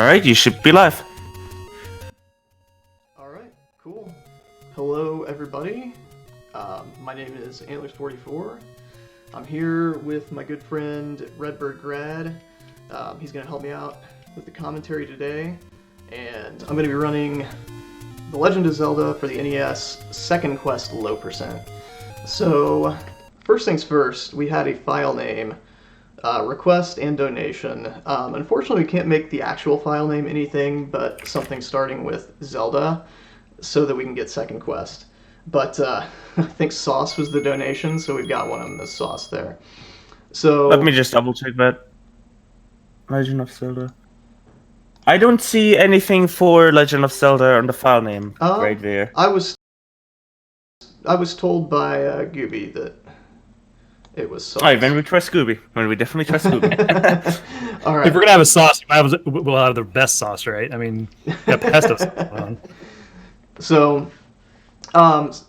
Alright, you should be live. Alright, cool. Hello, everybody. My name is Antlerz44. I'm here with my good friend Redbird Grad. He's going to help me out with the commentary today. And I'm going to be running The Legend of Zelda for the NES Second Quest Low Percent. So, first things first, we had a file name, request and donation. Unfortunately, we can't make the actual file name anything but something starting with Zelda so that we can get Second Quest. But I think Sauce was the donation, so we've got one of them as Sauce there. So Let me just double check that. Legend of Zelda. I don't see anything for Legend of Zelda on the file name right there. I was told by Gooby that it was Sauce. Alright, then we try Scooby. Then we definitely try Scooby. All right. If we're gonna have a sauce, we'll have the best sauce, right? I mean, got pesto sauce on. So,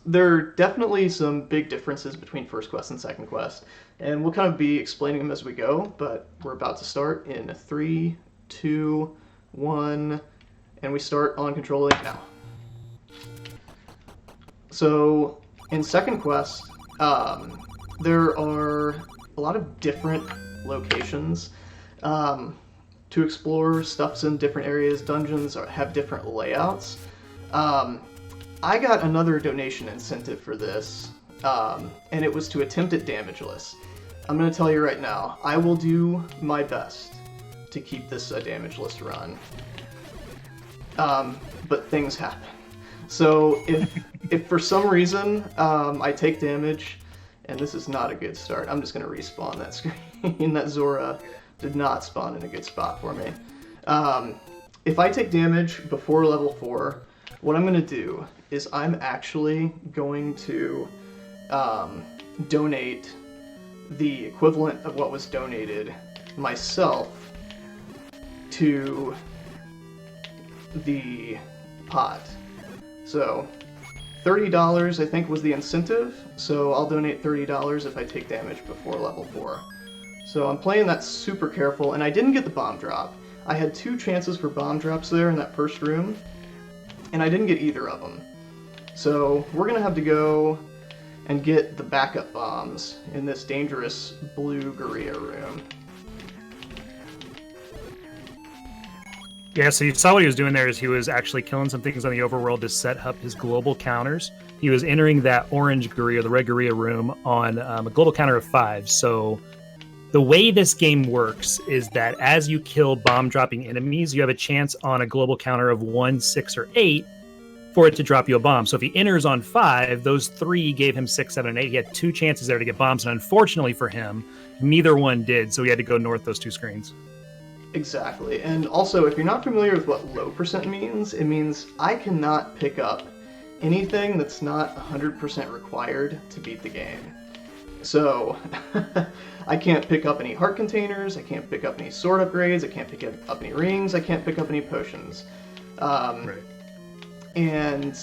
there are definitely some big differences between First Quest and Second Quest, and we'll kind of be explaining them as we go, but we're about to start in 3, 2, 1, and we start on Control Link now. So, in Second Quest, there are a lot of different locations to explore. Stuff's in different areas. Dungeons have different layouts. I got another donation incentive for this, and it was to attempt it damageless. I'm going to tell you right now, I will do my best to keep this a damageless run. But things happen. So if for some reason I take damage, and this is not a good start, I'm just going to respawn that screen. That Zora did not spawn in a good spot for me. If I take damage before level 4, what I'm going to do is I'm actually going to donate the equivalent of what was donated myself to the pot. So $30 I think was the incentive, so I'll donate $30 if I take damage before level 4. So I'm playing that super careful, and I didn't get the bomb drop. I had 2 chances for bomb drops there in that first room, and I didn't get either of them. So we're going to have to go and get the backup bombs in this dangerous blue Gorilla room. Yeah, so you saw what he was doing there is he was actually killing some things on the overworld to set up his global counters. He was entering that orange Gorilla, the red Gorilla room, on a global counter of 5. So the way this game works is that as you kill bomb-dropping enemies, you have a chance on a global counter of 1, 6, or 8 for it to drop you a bomb. So if he enters on 5, those 3 gave him 6, 7, and 8. He had 2 chances there to get bombs, and unfortunately for him, neither one did, so he had to go north those 2 screens. Exactly, and also, if you're not familiar with what low percent means, it means I cannot pick up anything that's not 100% required to beat the game. So, I can't pick up any heart containers, I can't pick up any sword upgrades, I can't pick up any rings, I can't pick up any potions. Right. And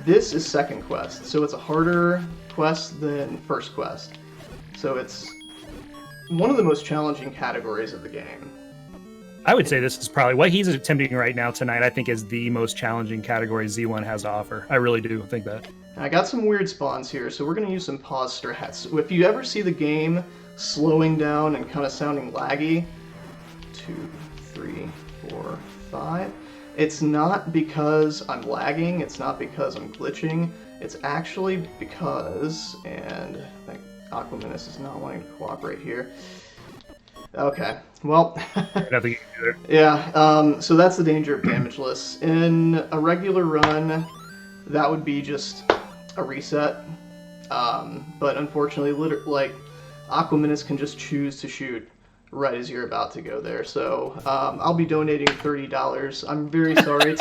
this is Second Quest, so it's a harder quest than First Quest. So it's one of the most challenging categories of the game. I would say this is probably what he's attempting right now tonight. I think is the most challenging category Z1 has to offer. I really do think that. I got some weird spawns here, so we're going to use some pause strats. If you ever see the game slowing down and kind of sounding laggy, 2, 3, 4, 5, it's not because I'm lagging, it's not because I'm glitching, it's actually because, and I think Aquaminus is not wanting to cooperate here. Okay, well, yeah, so that's the danger of damageless. In a regular run, that would be just a reset, but unfortunately, like, Aquaminus can just choose to shoot right as you're about to go there, so I'll be donating $30. I'm very sorry.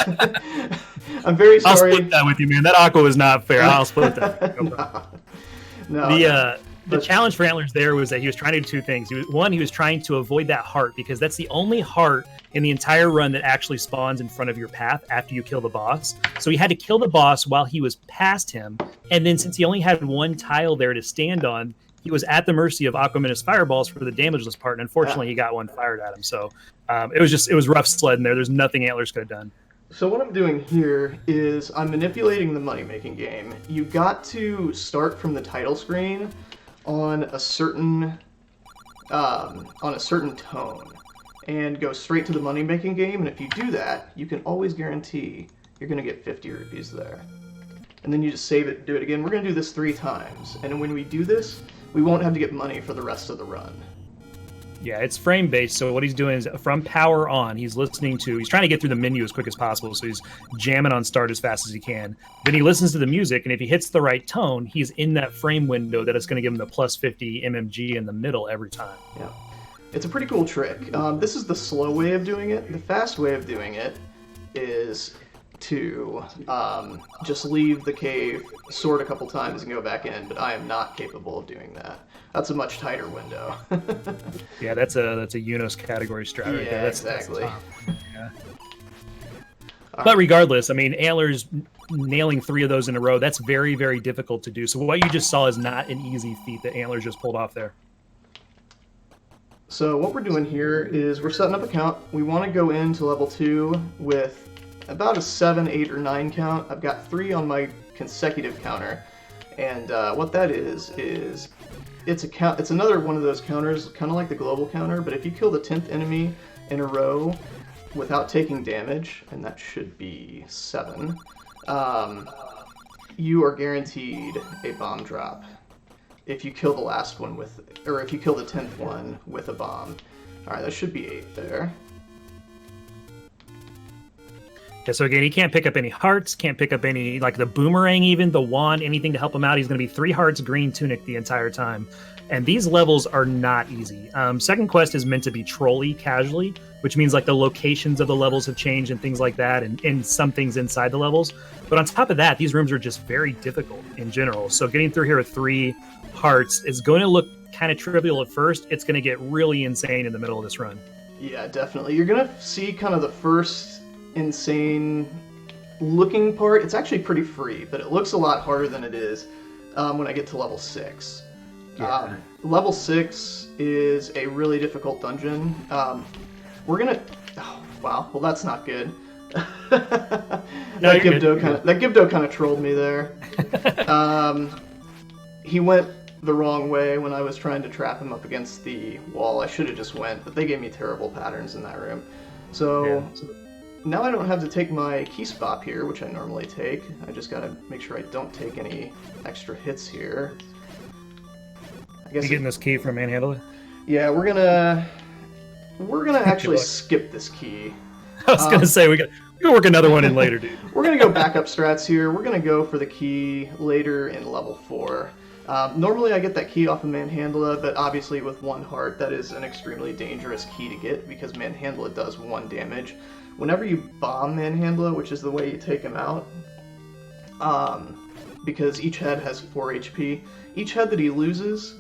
I'm very sorry. I'll split that with you, man. That Aqua was not fair. I'll split that. No. The challenge for Antlers there was that he was trying to do 2 things. He was trying to avoid that heart, because that's the only heart in the entire run that actually spawns in front of your path after you kill the boss. So he had to kill the boss while he was past him, and then since he only had 1 tile there to stand on, he was at the mercy of Aquamina's fireballs for the damageless part, and unfortunately he got one fired at him. So it was rough sledding there. There's nothing Antlers could have done. So what I'm doing here is I'm manipulating the money-making game. You got to start from the title screen on a certain tone and go straight to the money-making game, and if you do that, you can always guarantee you're going to get 50 rupees there. And then you just save it and do it again. We're going to do this 3 times, and when we do this, we won't have to get money for the rest of the run. Yeah, it's frame-based, so what he's doing is from power on, he's trying to get through the menu as quick as possible, so he's jamming on start as fast as he can. Then he listens to the music, and if he hits the right tone, he's in that frame window that is going to give him the plus 50 MMG in the middle every time. Yeah. It's a pretty cool trick. This is the slow way of doing it. The fast way of doing it is to just leave the cave, sword a couple times, and go back in, but I am not capable of doing that. That's a much tighter window. Yeah, that's a Unos category strat right there. That's exactly. Yeah. But regardless, I mean, Antlers nailing 3 of those in a row, that's very, very difficult to do. So what you just saw is not an easy feat that Antlers just pulled off there. So what we're doing here is we're setting up a count. We want to go into level 2 with about a 7, 8, or 9 count. I've got 3 on my consecutive counter. And what that is it's a count. It's another one of those counters, kind of like the global counter, but if you kill the 10th enemy in a row without taking damage, and that should be 7, you are guaranteed a bomb drop. If you kill the last one if you kill the 10th one with a bomb. Alright, that should be 8 there. Yeah, so again, he can't pick up any hearts, can't pick up any, like the boomerang even, the wand, anything to help him out. He's going to be 3 hearts, green tunic the entire time. And these levels are not easy. Second quest is meant to be trolly, casually, which means like the locations of the levels have changed and things like that, and some things inside the levels. But on top of that, these rooms are just very difficult in general. So getting through here with 3 hearts is going to look kind of trivial at first. It's going to get really insane in the middle of this run. Yeah, definitely. You're going to see kind of the first insane looking part. It's actually pretty free, but it looks a lot harder than it is when I get to level 6. Yeah. Level 6 is a really difficult dungeon. We're gonna... Oh, wow. Well, that's not good. That Gibdo kind of trolled me there. He went the wrong way when I was trying to trap him up against the wall. I should have just went, but they gave me terrible patterns in that room. So now I don't have to take my key spot here, which I normally take. I just gotta make sure I don't take any extra hits here. I guess You getting this key from Manhandler? Yeah, we're gonna actually skip this key. I was gonna say we got work another one in later, dude. We're gonna go backup strats here. We're gonna go for the key later in level 4. Normally I get that key off of Manhandla, but obviously with 1 heart that is an extremely dangerous key to get because Manhandla does 1 damage. Whenever you bomb Manhandla, which is the way you take him out, because each head has 4 HP, each head that he loses,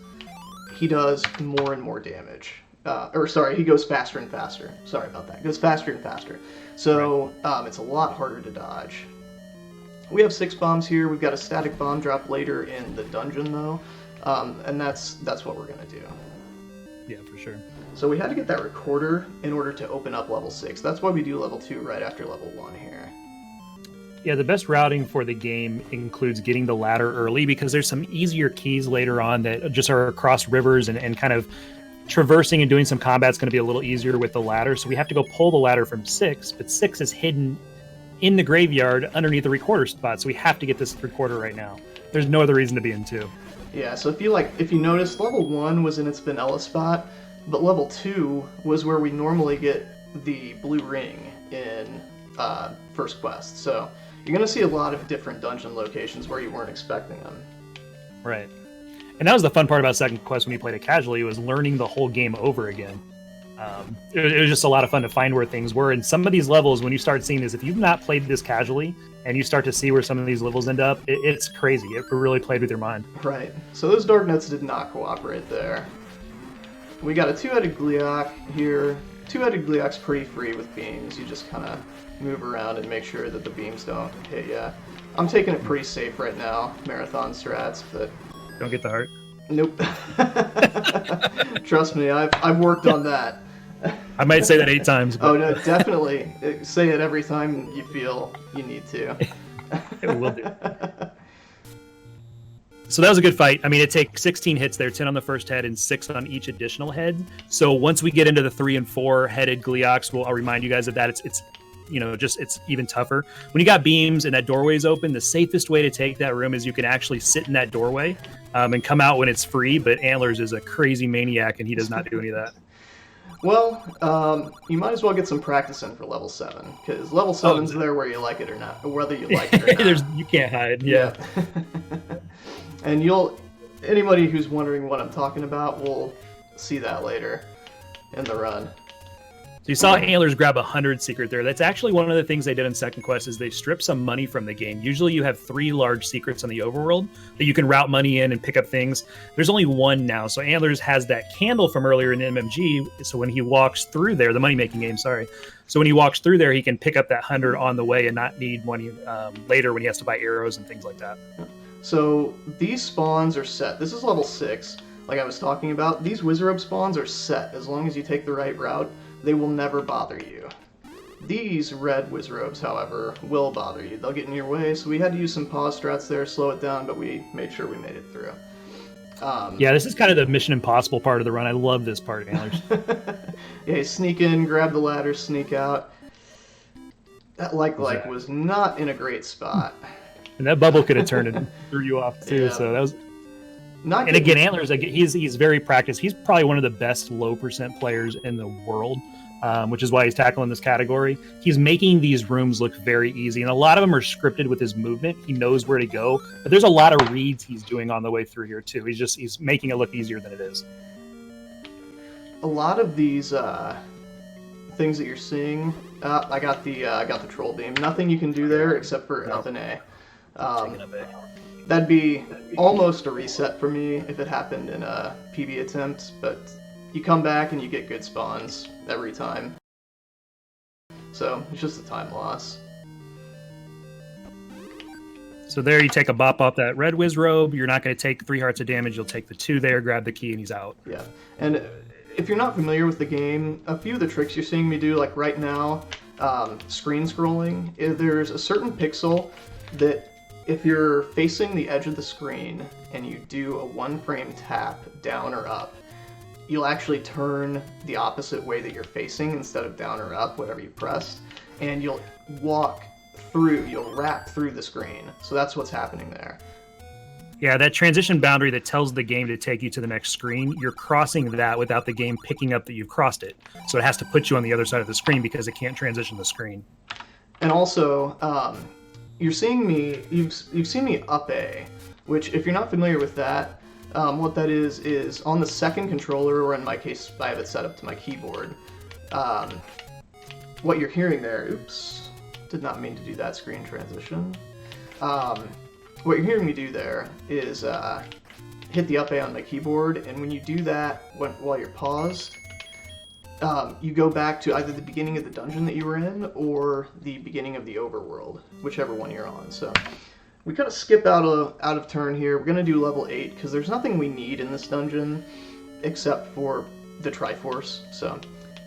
he does more and more damage. He goes faster and faster. Sorry about that. Goes faster and faster. So it's a lot harder to dodge. We have 6 bombs here. We've got a static bomb drop later in the dungeon, though, and that's what we're gonna do. Yeah, for sure. So we had to get that recorder in order to open up level 6. That's why we do level 2 right after level 1 here. Yeah, the best routing for the game includes getting the ladder early because there's some easier keys later on that just are across rivers and kind of traversing and doing some combat's going to be a little easier with the ladder. So we have to go pull the ladder from 6, but 6 is hidden in the graveyard underneath the recorder spot. So we have to get this recorder right now. There's no other reason to be in 2. Yeah, so if you notice, level 1 was in its vanilla spot, but level 2 was where we normally get the blue ring in first quest. So you're going to see a lot of different dungeon locations where you weren't expecting them. Right. And that was the fun part about second quest when you played it casually, was learning the whole game over again. It was just a lot of fun to find where things were. And some of these levels, when you start seeing this, if you've not played this casually and you start to see where some of these levels end up, it's crazy. It really played with your mind. Right. So those dark nuts did not cooperate there. We got a 2-headed Gleeok here. 2-headed Gleeok's pretty free with beams. You just kind of move around and make sure that the beams don't hit you. I'm taking it pretty safe right now, marathon strats, but... Don't get the heart. Nope. Trust me, I've worked on that. I might say that 8 times. But... Oh no, definitely. Say it every time you feel you need to. It will do. So that was a good fight. I mean, it takes 16 hits there, 10 on the first head and 6 on each additional head. So once we get into the 3 and 4 headed Gleeoks, I'll remind you guys of that. It's it's even tougher. When you got beams and that doorway is open, the safest way to take that room is you can actually sit in that doorway and come out when it's free. But Antlerz is a crazy maniac, and he does not do any of that. Well, you might as well get some practice in for level 7, because level 7's there where you like it or not, or whether you like it or not. You can't hide. Yeah. And anybody who's wondering what I'm talking about will see that later in the run. So you saw Antlerz grab 100 secret there. That's actually one of the things they did in Second Quest is they stripped some money from the game. Usually you have 3 large secrets on the overworld that you can route money in and pick up things. There's only 1 now. So Antlerz has that candle from earlier in MMG. So when he walks through there, the money-making game, sorry. So when he walks through there, he can pick up that 100 on the way and not need money later when he has to buy arrows and things like that. So these spawns are set. This is level 6, like I was talking about. These Wizrobe spawns are set. As long as you take the right route, they will never bother you. These red Wizrobes, however, will bother you. They'll get in your way, so we had to use some pause strats there, slow it down, but we made sure we made it through. Yeah, this is kind of the Mission Impossible part of the run. I love this part, Antlerz. Yeah, sneak in, grab the ladder, sneak out. That like was not in a great spot. And that bubble could have turned it and threw you off too. Yeah. So that was. And again, Antlerz, he's very practiced. He's probably one of the best low percent players in the world, which is why he's tackling this category. He's making these rooms look very easy, and a lot of them are scripted with his movement. He knows where to go, but there's a lot of reads he's doing on the way through here too. He's making it look easier than it is. A lot of these things that you're seeing, I got the troll beam. Nothing you can do there except for up and A. That'd be almost a reset for me if it happened in a PB attempt, but you come back and you get good spawns every time. So it's just a time loss. So there you take a bop off that red Wizrobe. You're not going to take 3 hearts of damage. You'll take the 2 there, grab the key, and he's out. Yeah, and if you're not familiar with the game, a few of the tricks you're seeing me do, like right now, screen scrolling, there's a certain pixel that if you're facing the edge of the screen and you do a 1-frame tap down or up, you'll actually turn the opposite way that you're facing instead of down or up, whatever you pressed, and you'll wrap through the screen. So that's what's happening there. Yeah, that transition boundary that tells the game to take you to the next screen, you're crossing that without the game picking up that you've crossed it. So it has to put you on the other side of the screen because it can't transition the screen. And also, you've seen me up A, which if you're not familiar with that, what that is on the second controller, or in my case, I have it set up to my keyboard. What you're hearing there, oops, did not mean to do that screen transition. What you're hearing me do there is hit the up A on my keyboard, and when you do that while you're paused, you go back to either the beginning of the dungeon that you were in or the beginning of the overworld, whichever one you're on. So we kind of skip out of turn here. We're going to do level 8 because there's nothing we need in this dungeon except for the Triforce. So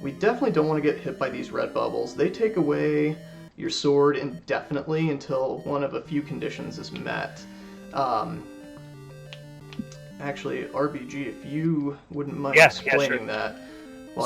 we definitely don't want to get hit by these red bubbles. They take away your sword indefinitely until one of a few conditions is met. Actually, RBG, if you wouldn't mind explaining that.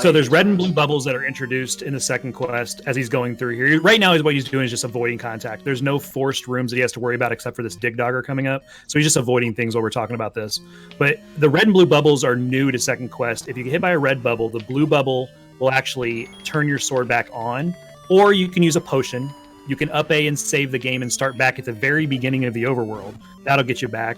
So there's red and blue bubbles that are introduced in the second quest as he's going through here. Right now, what he's doing is just avoiding contact. There's no forced rooms that he has to worry about except for this dig dogger coming up. So he's just avoiding things while we're talking about this. But the red and blue bubbles are new to second quest. If you get hit by a red bubble, the blue bubble will actually turn your sword back on, or you can use a potion. You can up A and save the game and start back at the very beginning of the overworld. That'll get you back.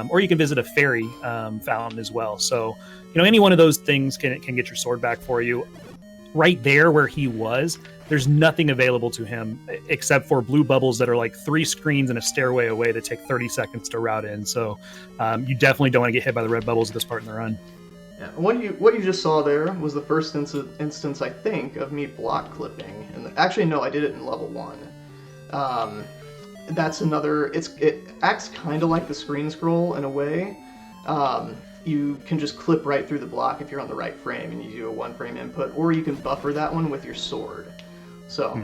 Or you can visit a fairy fountain as well. So, any one of those things can get your sword back for you. Right there where he was, there's nothing available to him except for blue bubbles that are like 3 screens and a stairway away that take 30 seconds to route in. So you definitely don't want to get hit by the red bubbles at this part in the run. Yeah, what you just saw there was the first instance, I think, of me block clipping. And actually, no, I did it in level 1. That's another. It acts kind of like the screen scroll in a way, you can just clip right through the block if you're on the right frame and you do a 1-frame input, or you can buffer that one with your sword. So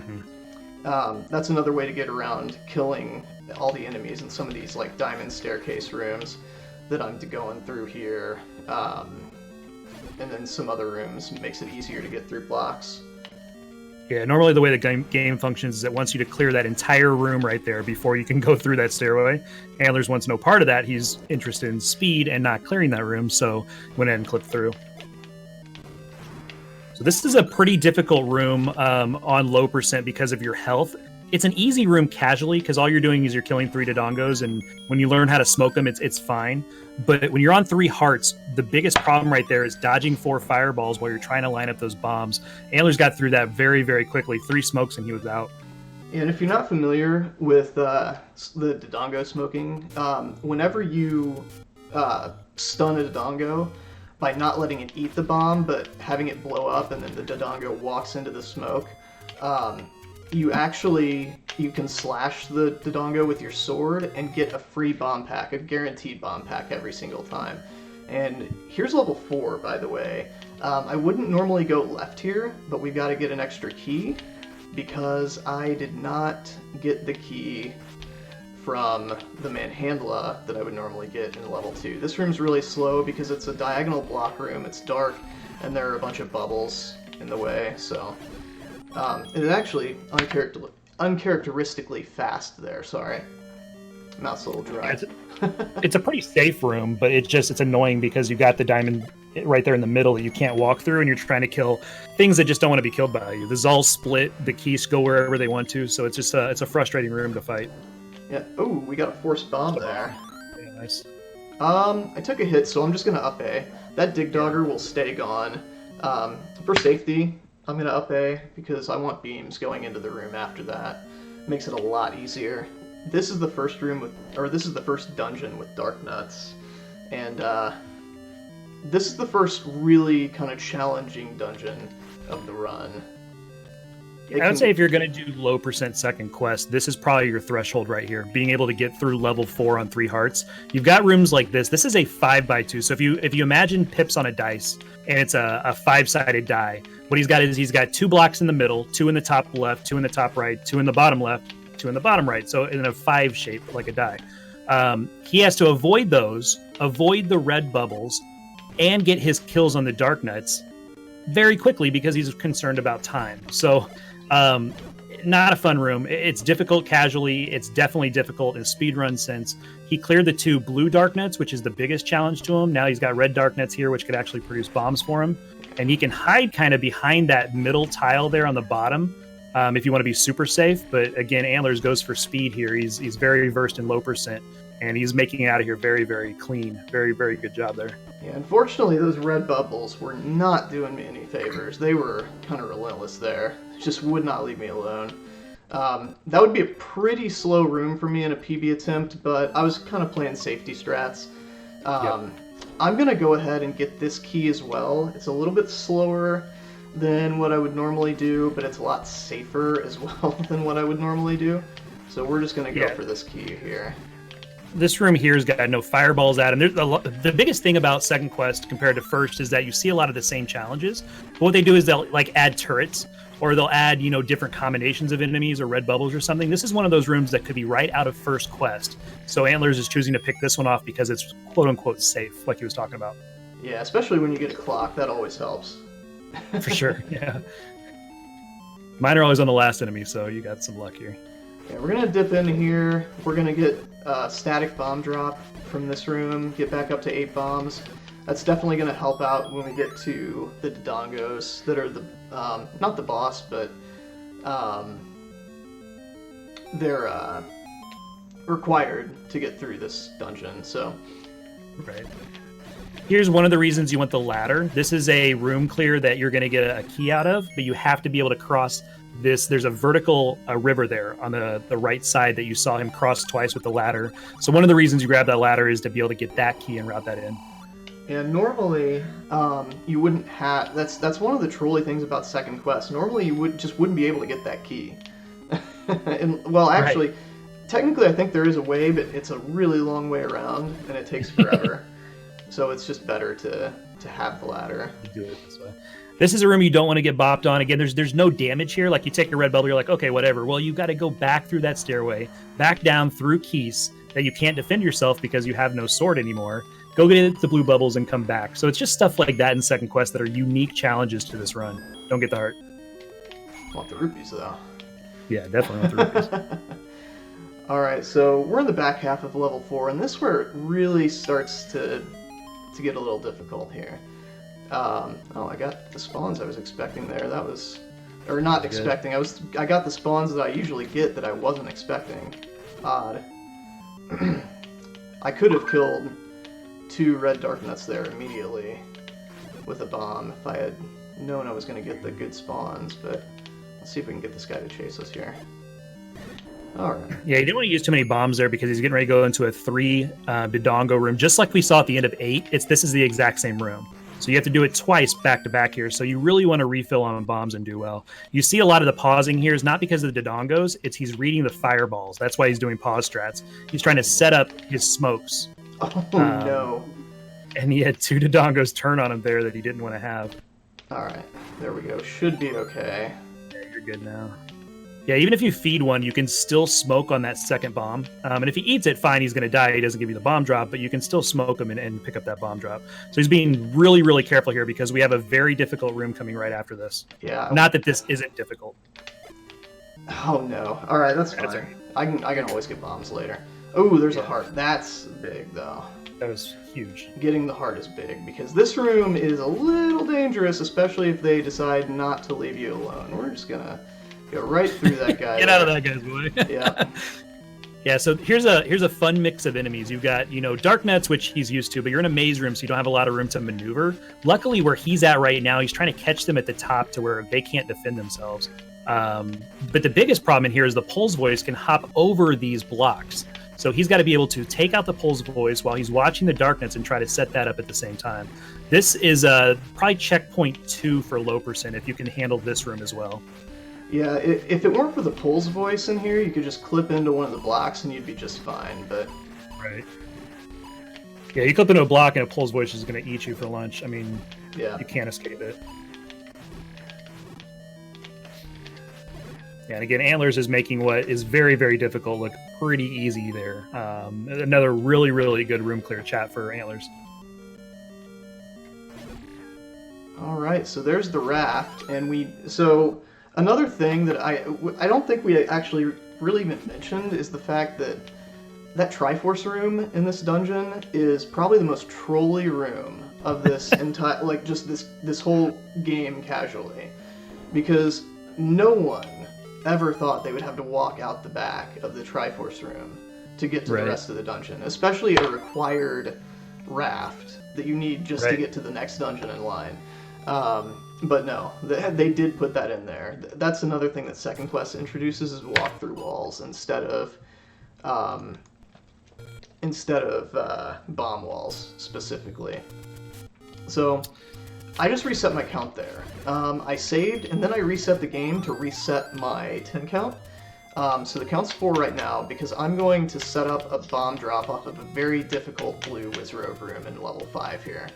that's another way to get around killing all the enemies in some of these like diamond staircase rooms that I'm going through here. And then some other rooms makes it easier to get through blocks. Yeah, normally the way the game functions is it wants you to clear that entire room right there before you can go through that stairway. Antlerz wants no part of that. He's interested in speed and not clearing that room, so went ahead and clipped through. So this is a pretty difficult room on low percent because of your health. It's an easy room casually because all you're doing is you're killing 3 Dodongos, and when you learn how to smoke them, it's fine. But when you're on 3 hearts, the biggest problem right there is dodging 4 fireballs while you're trying to line up those bombs. Antlerz got through that very, very quickly. 3 smokes and he was out. And if you're not familiar with the Dodongo smoking, whenever you stun a Dodongo by not letting it eat the bomb, but having it blow up and then the Dodongo walks into the smoke, you can slash the Dodongo with your sword and get a free bomb pack, a guaranteed bomb pack every single time. And here's level 4, by the way. I wouldn't normally go left here, but we've got to get an extra key because I did not get the key from the Manhandla that I would normally get in level 2. This room's really slow because it's a diagonal block room, it's dark, and there are a bunch of bubbles in the way, so... it's actually uncharacteristically fast there, sorry. Mouth's a little dry. It's a pretty safe room, but it's annoying because you got the diamond right there in the middle that you can't walk through, and you're trying to kill things that just don't want to be killed by you. The Zul's split, the keys go wherever they want to, so it's just it's a frustrating room to fight. Yeah. Oh, we got a forced bomb there. Yeah, nice. I took a hit, so I'm just gonna up A. That Dig Dogger will stay gone. For safety, I'm gonna up A because I want beams going into the room after that. Makes it a lot easier. This is the first this is the first dungeon with Dark Nuts, and this is the first really kind of challenging dungeon of the run. I would say if you're going to do low percent second quest, this is probably your threshold right here. Being able to get through level 4 on 3 hearts. You've got rooms like this. This is a 5x2. So if you imagine pips on a dice, and it's a 5-sided die, what he's got is he's got 2 blocks in the middle, 2 in the top left, 2 in the top right, 2 in the bottom left, 2 in the bottom right. So in a 5 shape, like a die. He has to avoid those, avoid the red bubbles, and get his kills on the Dark Nuts very quickly because he's concerned about time. So... not a fun room. It's difficult casually. It's definitely difficult in speedrun sense. He cleared the 2 blue Dark Nuts, which is the biggest challenge to him. Now he's got red Dark Nuts here, which could actually produce bombs for him. And he can hide kind of behind that middle tile there on the bottom if you want to be super safe. But again, Antlerz goes for speed here. He's very versed in low percent, and he's making it out of here very, very clean. Very, very good job there. Yeah, unfortunately, those red bubbles were not doing me any favors. They were kind of relentless there. Just would not leave me alone. That would be a pretty slow room for me in a PB attempt, but I was kind of playing safety strats. I'm going to go ahead and get this key as well. It's a little bit slower than what I would normally do, but it's a lot safer as well than what I would normally do. So we're just going to go for this key here. This room here has got no fireballs at him. The biggest thing about second quest compared to first is that you see a lot of the same challenges. But what they do is they'll like add turrets, or they'll add, different combinations of enemies or red bubbles or something. This is one of those rooms that could be right out of first quest. So Antlerz is choosing to pick this one off because it's quote unquote safe, like he was talking about. Yeah, especially when you get a clock, that always helps. For sure, yeah. Mine are always on the last enemy, so you got some luck here. Yeah, we're gonna dip in here. We're gonna get a static bomb drop from this room, get back up to 8 bombs. That's definitely gonna help out when we get to the Dodongos that are the not the boss, but they're required to get through this dungeon. So, right. Here's one of the reasons you want the ladder. This is a room clear that you're going to get a key out of, but you have to be able to cross this. There's a vertical river there on the right side that you saw him cross twice with the ladder. So one of the reasons you grab that ladder is to be able to get that key and route that in. And normally, you wouldn't have... That's one of the trolly things about second quest. Normally, you wouldn't be able to get that key. And, well, actually, technically, I think there is a way, but it's a really long way around, and it takes forever. So it's just better to have the ladder. Do it this way. This is a room you don't want to get bopped on. Again, there's no damage here. Like, you take your red bubble, you're like, okay, whatever. Well, you've got to go back through that stairway, back down through keys that you can't defend yourself because you have no sword anymore. Go get the blue bubbles and come back. So it's just stuff like that in second quest that are unique challenges to this run. Don't get the heart. Want the rupees, though. Yeah, definitely want the rupees. Alright, so we're in the back half of level 4, and this is where it really starts to get a little difficult here. Oh, I got the spawns I was expecting there. That was... Or not expecting. I got the spawns that I usually get that I wasn't expecting. Odd. I could have killed 2 red dark nuts there immediately with a bomb if I had known I was going to get the good spawns, but let's see if we can get this guy to chase us here. Alright. Yeah, you didn't want to use too many bombs there because he's getting ready to go into a 3 Bidongo room, just like we saw at the end of 8. This is the exact same room. So you have to do it twice back to back here. So you really want to refill on bombs and do well. You see a lot of the pausing here is not because of the Dodongos, it's he's reading the fireballs. That's why he's doing pause strats. He's trying to set up his smokes. Oh no. And he had 2 Dodongos turn on him there that he didn't want to have. Alright, there we go. Should be okay. Yeah, you're good now. Yeah, even if you feed one, you can still smoke on that second bomb. And if he eats it, fine, he's going to die. He doesn't give you the bomb drop, but you can still smoke him and pick up that bomb drop. So he's being really, really careful here because we have a very difficult room coming right after this. Yeah. Not that this isn't difficult. Oh no. Alright, that's fine. Right. I can always get bombs later. Oh, there's a heart. That's big, though. That was huge. Getting the heart is big, because this room is a little dangerous, especially if they decide not to leave you alone. We're just gonna go right through that guy. Get out of that guy's way. Yeah. Yeah, so here's a fun mix of enemies. You've got, Dark Nuts, which he's used to, but you're in a maze room, so you don't have a lot of room to maneuver. Luckily, where he's at right now, he's trying to catch them at the top to where they can't defend themselves. But the biggest problem in here is the Pulse Voice can hop over these blocks. So he's got to be able to take out the Pulse Voice while he's watching the Dark Nuts and try to set that up at the same time. This is probably checkpoint 2 for low percent if you can handle this room as well. Yeah, if it weren't for the Pulse Voice in here, you could just clip into one of the blocks and you'd be just fine, but... Right. Yeah, you clip into a block and a Pulse Voice is going to eat you for lunch. I mean, yeah. You can't escape it. Yeah, and again, Antlerz is making what is very, very difficult look pretty easy there. Another really, really good room clear chat for Antlerz. Alright, so there's the raft, and so another thing that I don't think we actually really even mentioned is the fact that that Triforce room in this dungeon is probably the most trolly room of this entire, like, just this whole game casually. Because no one ever thought they would have to walk out the back of the Triforce room to get to the rest of the dungeon, especially a required raft that you need just to get to the next dungeon in line. But no, they did put that in there. That's another thing that Second Quest introduces is walk-through walls instead of bomb walls specifically. So I just reset my count there. I saved, and then I reset the game to reset my 10 count. So the count's 4 right now, because I'm going to set up a bomb drop off of a very difficult blue Wizrobe room in level 5 here.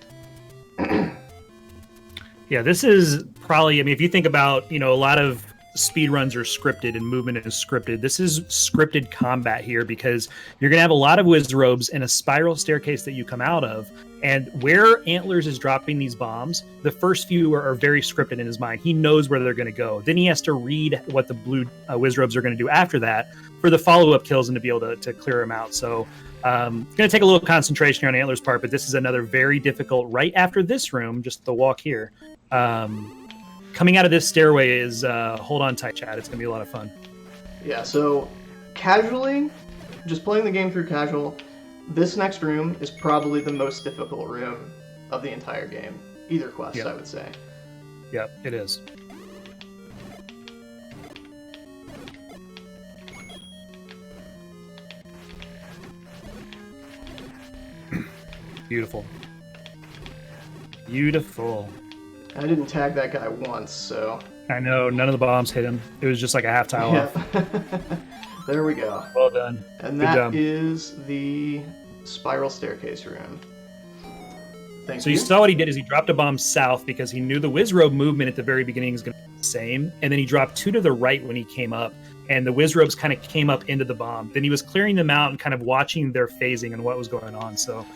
Yeah, this is probably, I mean, if you think about, a lot of speedruns are scripted and movement is scripted. This is scripted combat here because you're going to have a lot of Wizrobes and a spiral staircase that you come out of. And where Antlerz is dropping these bombs, the first few are very scripted in his mind. He knows where they're going to go. Then he has to read what the blue Wizrobes are going to do after that for the follow-up kills and to be able to clear them out. So it's going to take a little concentration here on Antler's part, but this is another very difficult, right after this room, just the walk here. Coming out of this stairway is, hold on tight, chat. It's going to be a lot of fun. Yeah, so casually, just playing the game through casual, this next room is probably the most difficult room of the entire game. Either quest, I would say. Yep, it is. Beautiful. Beautiful. I didn't tag that guy once, so... I know, none of the bombs hit him. It was just like a half tile off. There we go. Well done. And that is the spiral staircase room. Thank So you saw what he did is he dropped a bomb south because he knew the Wizrobe movement at the very beginning is going to be the same. And then he dropped 2 to the right when he came up. And the Wizrobes kind of came up into the bomb. Then he was clearing them out and kind of watching their phasing and what was going on. So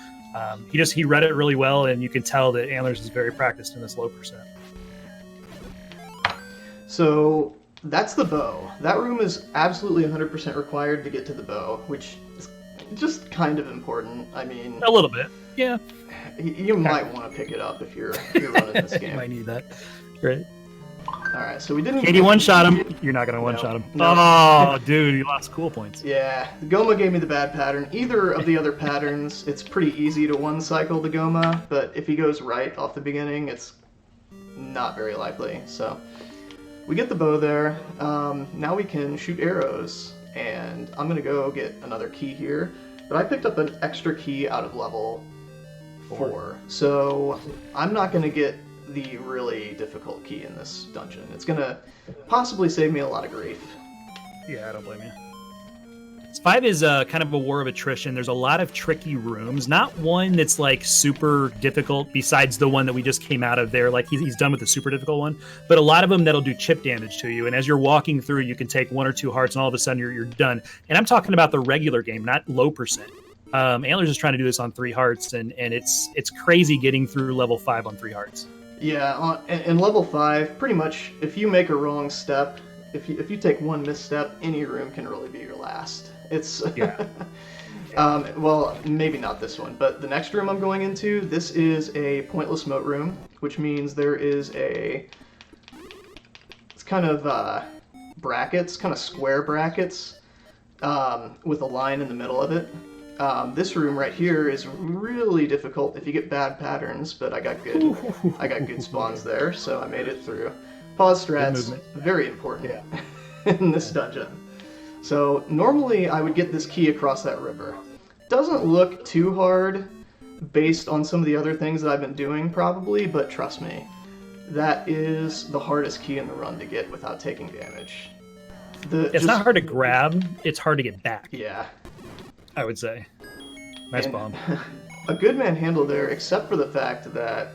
he read it really well. And you can tell that Antlerz is very practiced in this low percent. So that's the bow. That room is absolutely 100% required to get to the bow, which is just kind of important. I mean... A little bit, yeah. You might want to pick it up if you're running this game. You might need that. Right. Alright, so we didn't... Katie one-shot him. You're not going to one-shot him. No. Oh, dude, you lost cool points. Yeah, Goma gave me the bad pattern. Either of the other patterns, it's pretty easy to one-cycle the Goma, but if he goes right off the beginning, it's not very likely. So we get the bow there. Now we can shoot arrows, and I'm going to go get another key here. But I picked up an extra key out of level 4, so I'm not going to get the really difficult key in this dungeon. It's going to possibly save me a lot of grief. Yeah, I don't blame you. 5 is kind of a war of attrition. There's a lot of tricky rooms. Not one that's like super difficult besides the one that we just came out of there. Like he's done with the super difficult one. But a lot of them that'll do chip damage to you. And as you're walking through, you can take 1 or 2 hearts and all of a sudden you're done. And I'm talking about the regular game, not low percent. Antlerz is trying to do this on 3 hearts. And it's crazy getting through level 5 on 3 hearts. Yeah, in level 5, pretty much if you make a wrong step, if you take one misstep, any room can really be your last. It's yeah. Well, maybe not this one, but the next room I'm going into, this is a pointless moat room, which means there is it's kind of brackets, kind of square brackets, with a line in the middle of it. This room right here is really difficult if you get bad patterns, but I got good spawns there, so I made it through. Pause strats, very important in this dungeon. So normally I would get this key across that river. Doesn't look too hard based on some of the other things that I've been doing probably, but trust me, that is the hardest key in the run to get without taking damage. It's not hard to grab, it's hard to get back. Yeah. I would say. Nice bomb. A good manhandle there, except for the fact that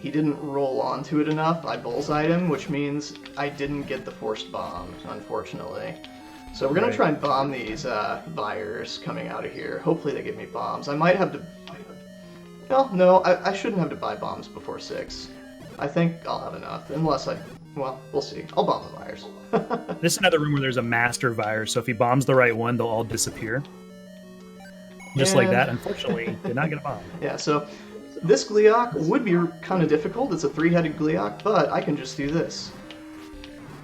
he didn't roll onto it enough. I bullseyed him, which means I didn't get the forced bomb, unfortunately. So we're going to try and bomb these buyers coming out of here. Hopefully they give me bombs. I might have to... Well, no, I shouldn't have to buy bombs before 6. I think I'll have enough, unless I... Well, we'll see. I'll bomb the buyers. This is another room where there's a master buyer, so if he bombs the right one, they'll all disappear. Just like that, unfortunately, did not get a bomb. Yeah, so this Gleeok would be kind of difficult. It's a 3-headed Gleeok, but I can just do this.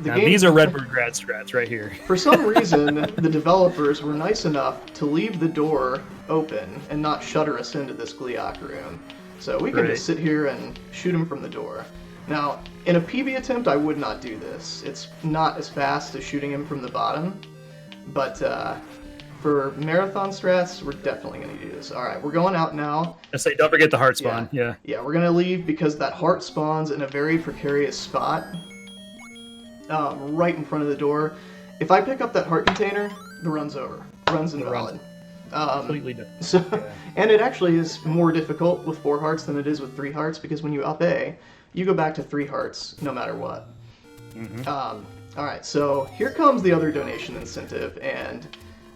These are Redbird grad strats right here. For some reason, the developers were nice enough to leave the door open and not shutter us into this Gleeok room. So we can just sit here and shoot him from the door. Now, in a PB attempt, I would not do this. It's not as fast as shooting him from the bottom, but for marathon strats, we're definitely going to do this. All right, we're going out now. I say, don't forget the heart spawn. Yeah, we're going to leave because that heart spawns in a very precarious spot. Right in front of the door. If I pick up that heart container, the run's over. Run's invalid. Completely done. So, and it actually is more difficult with 4 hearts than it is with 3 hearts, because when you up A, you go back to 3 hearts no matter what. Alright, so here comes the other donation incentive, and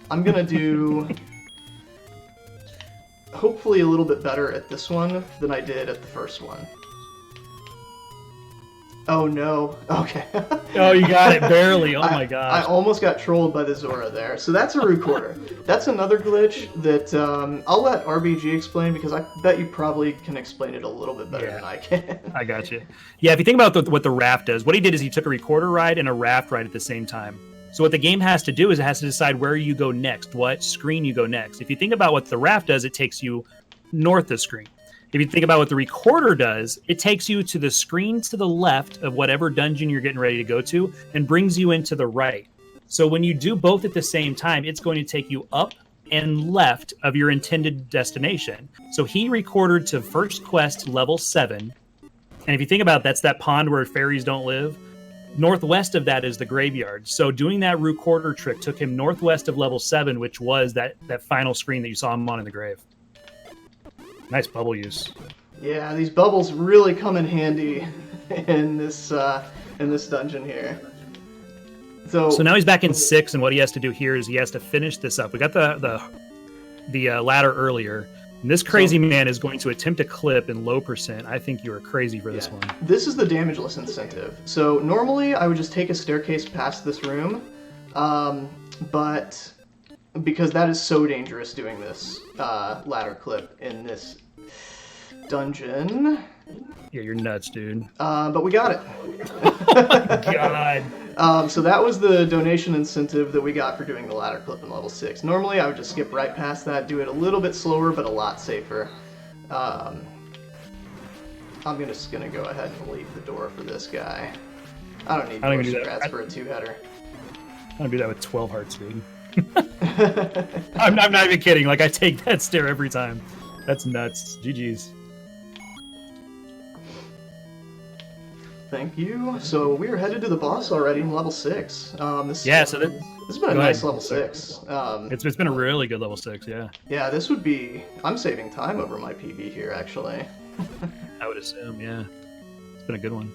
I'm going to do hopefully a little bit better at this one than I did at the first one. Oh no. Okay. Oh, you got it barely. Oh my gosh. I almost got trolled by the Zora there. So that's a recorder. That's another glitch that I'll let RBG explain, because I bet you probably can explain it a little bit better than I can. I got you. Yeah, if you think about what the raft does, what he did is he took a recorder ride and a raft ride at the same time. So what the game has to do is it has to decide where you go next, what screen you go next. If you think about what the raft does, it takes you north of screen. If you think about what the recorder does, it takes you to the screen to the left of whatever dungeon you're getting ready to go to and brings you into the right. So when you do both at the same time, it's going to take you up and left of your intended destination. So he recorded to first quest level 7. And if you think about it, that's that pond where fairies don't live. Northwest of that is the graveyard. So doing that recorder trick took him northwest of level 7, which was that final screen that you saw him on in the grave. Nice bubble use. Yeah, these bubbles really come in handy in this dungeon here. So now he's back in 6, and what he has to do here is he has to finish this up. We got the ladder earlier. And this crazy man is going to attempt a clip in low percent. I think you are crazy for this one. This is the damageless incentive. So normally I would just take a staircase past this room, but because that is so dangerous doing this ladder clip in this dungeon. Yeah, you're nuts, dude. But we got it. God. So that was the donation incentive that we got for doing the ladder clip in level 6. Normally I would just skip right past that, do it a little bit slower, but a lot safer. I'm just gonna go ahead and leave the door for this guy. I don't need door strats for a 2-header. I'm gonna do that with 12 hearts, dude. I'm not even kidding. Like, I take that stair every time. That's nuts. GG's. Thank you. So we're headed to the boss already in level 6. So this has been a nice level 6. It's been a really good level 6, yeah. Yeah, this would be... I'm saving time over my PB here, actually. I would assume, yeah. It's been a good one.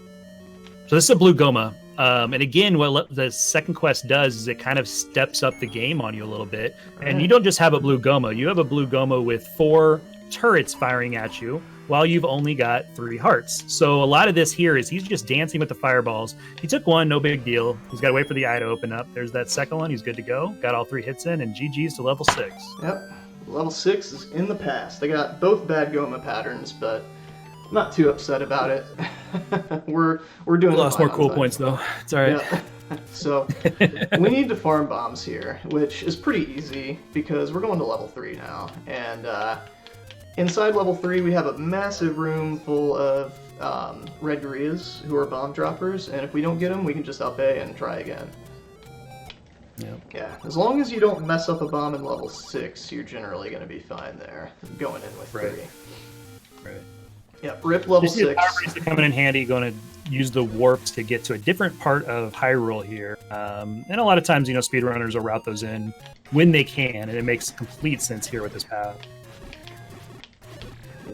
So this is a blue Goma. And again, what the second quest does is it kind of steps up the game on you a little bit. And you don't just have a blue Goma. You have a blue Goma with 4 turrets firing at you, while you've only got 3 hearts. So a lot of this here is he's just dancing with the fireballs. He took one, no big deal. He's got to wait for the eye to open up. There's that second one. He's good to go. Got all 3 hits in, and GG's to level 6. Yep. Level 6 is in the past. I got both bad Goma patterns, but I'm not too upset about it. we're doing lost more cool points, though. It's all right. Yeah. So we need to farm bombs here, which is pretty easy because we're going to level 3 now. And inside level 3, we have a massive room full of red gorillas who are bomb droppers, and if we don't get them, we can just up A and try again. Yep. Yeah, as long as you don't mess up a bomb in level 6, you're generally going to be fine there, going in with 3. Right. Yep, rip level 6. Power Race is coming in handy, going to use the warps to get to a different part of Hyrule here. And a lot of times, speedrunners will route those in when they can, and it makes complete sense here with this path.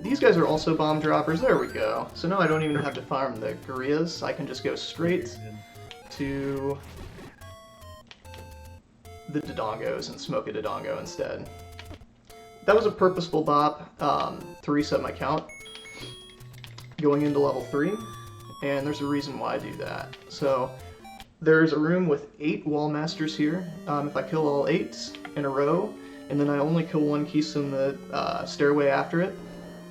These guys are also bomb droppers. There we go. So now I don't even have to farm the gorillas. I can just go straight to the Dodongos and smoke a Dodongo instead. That was a purposeful bop to reset my count going into level 3, and there's a reason why I do that. So there's a room with 8 wall masters here. If I kill all 8 in a row, and then I only kill one Keese in the stairway after it,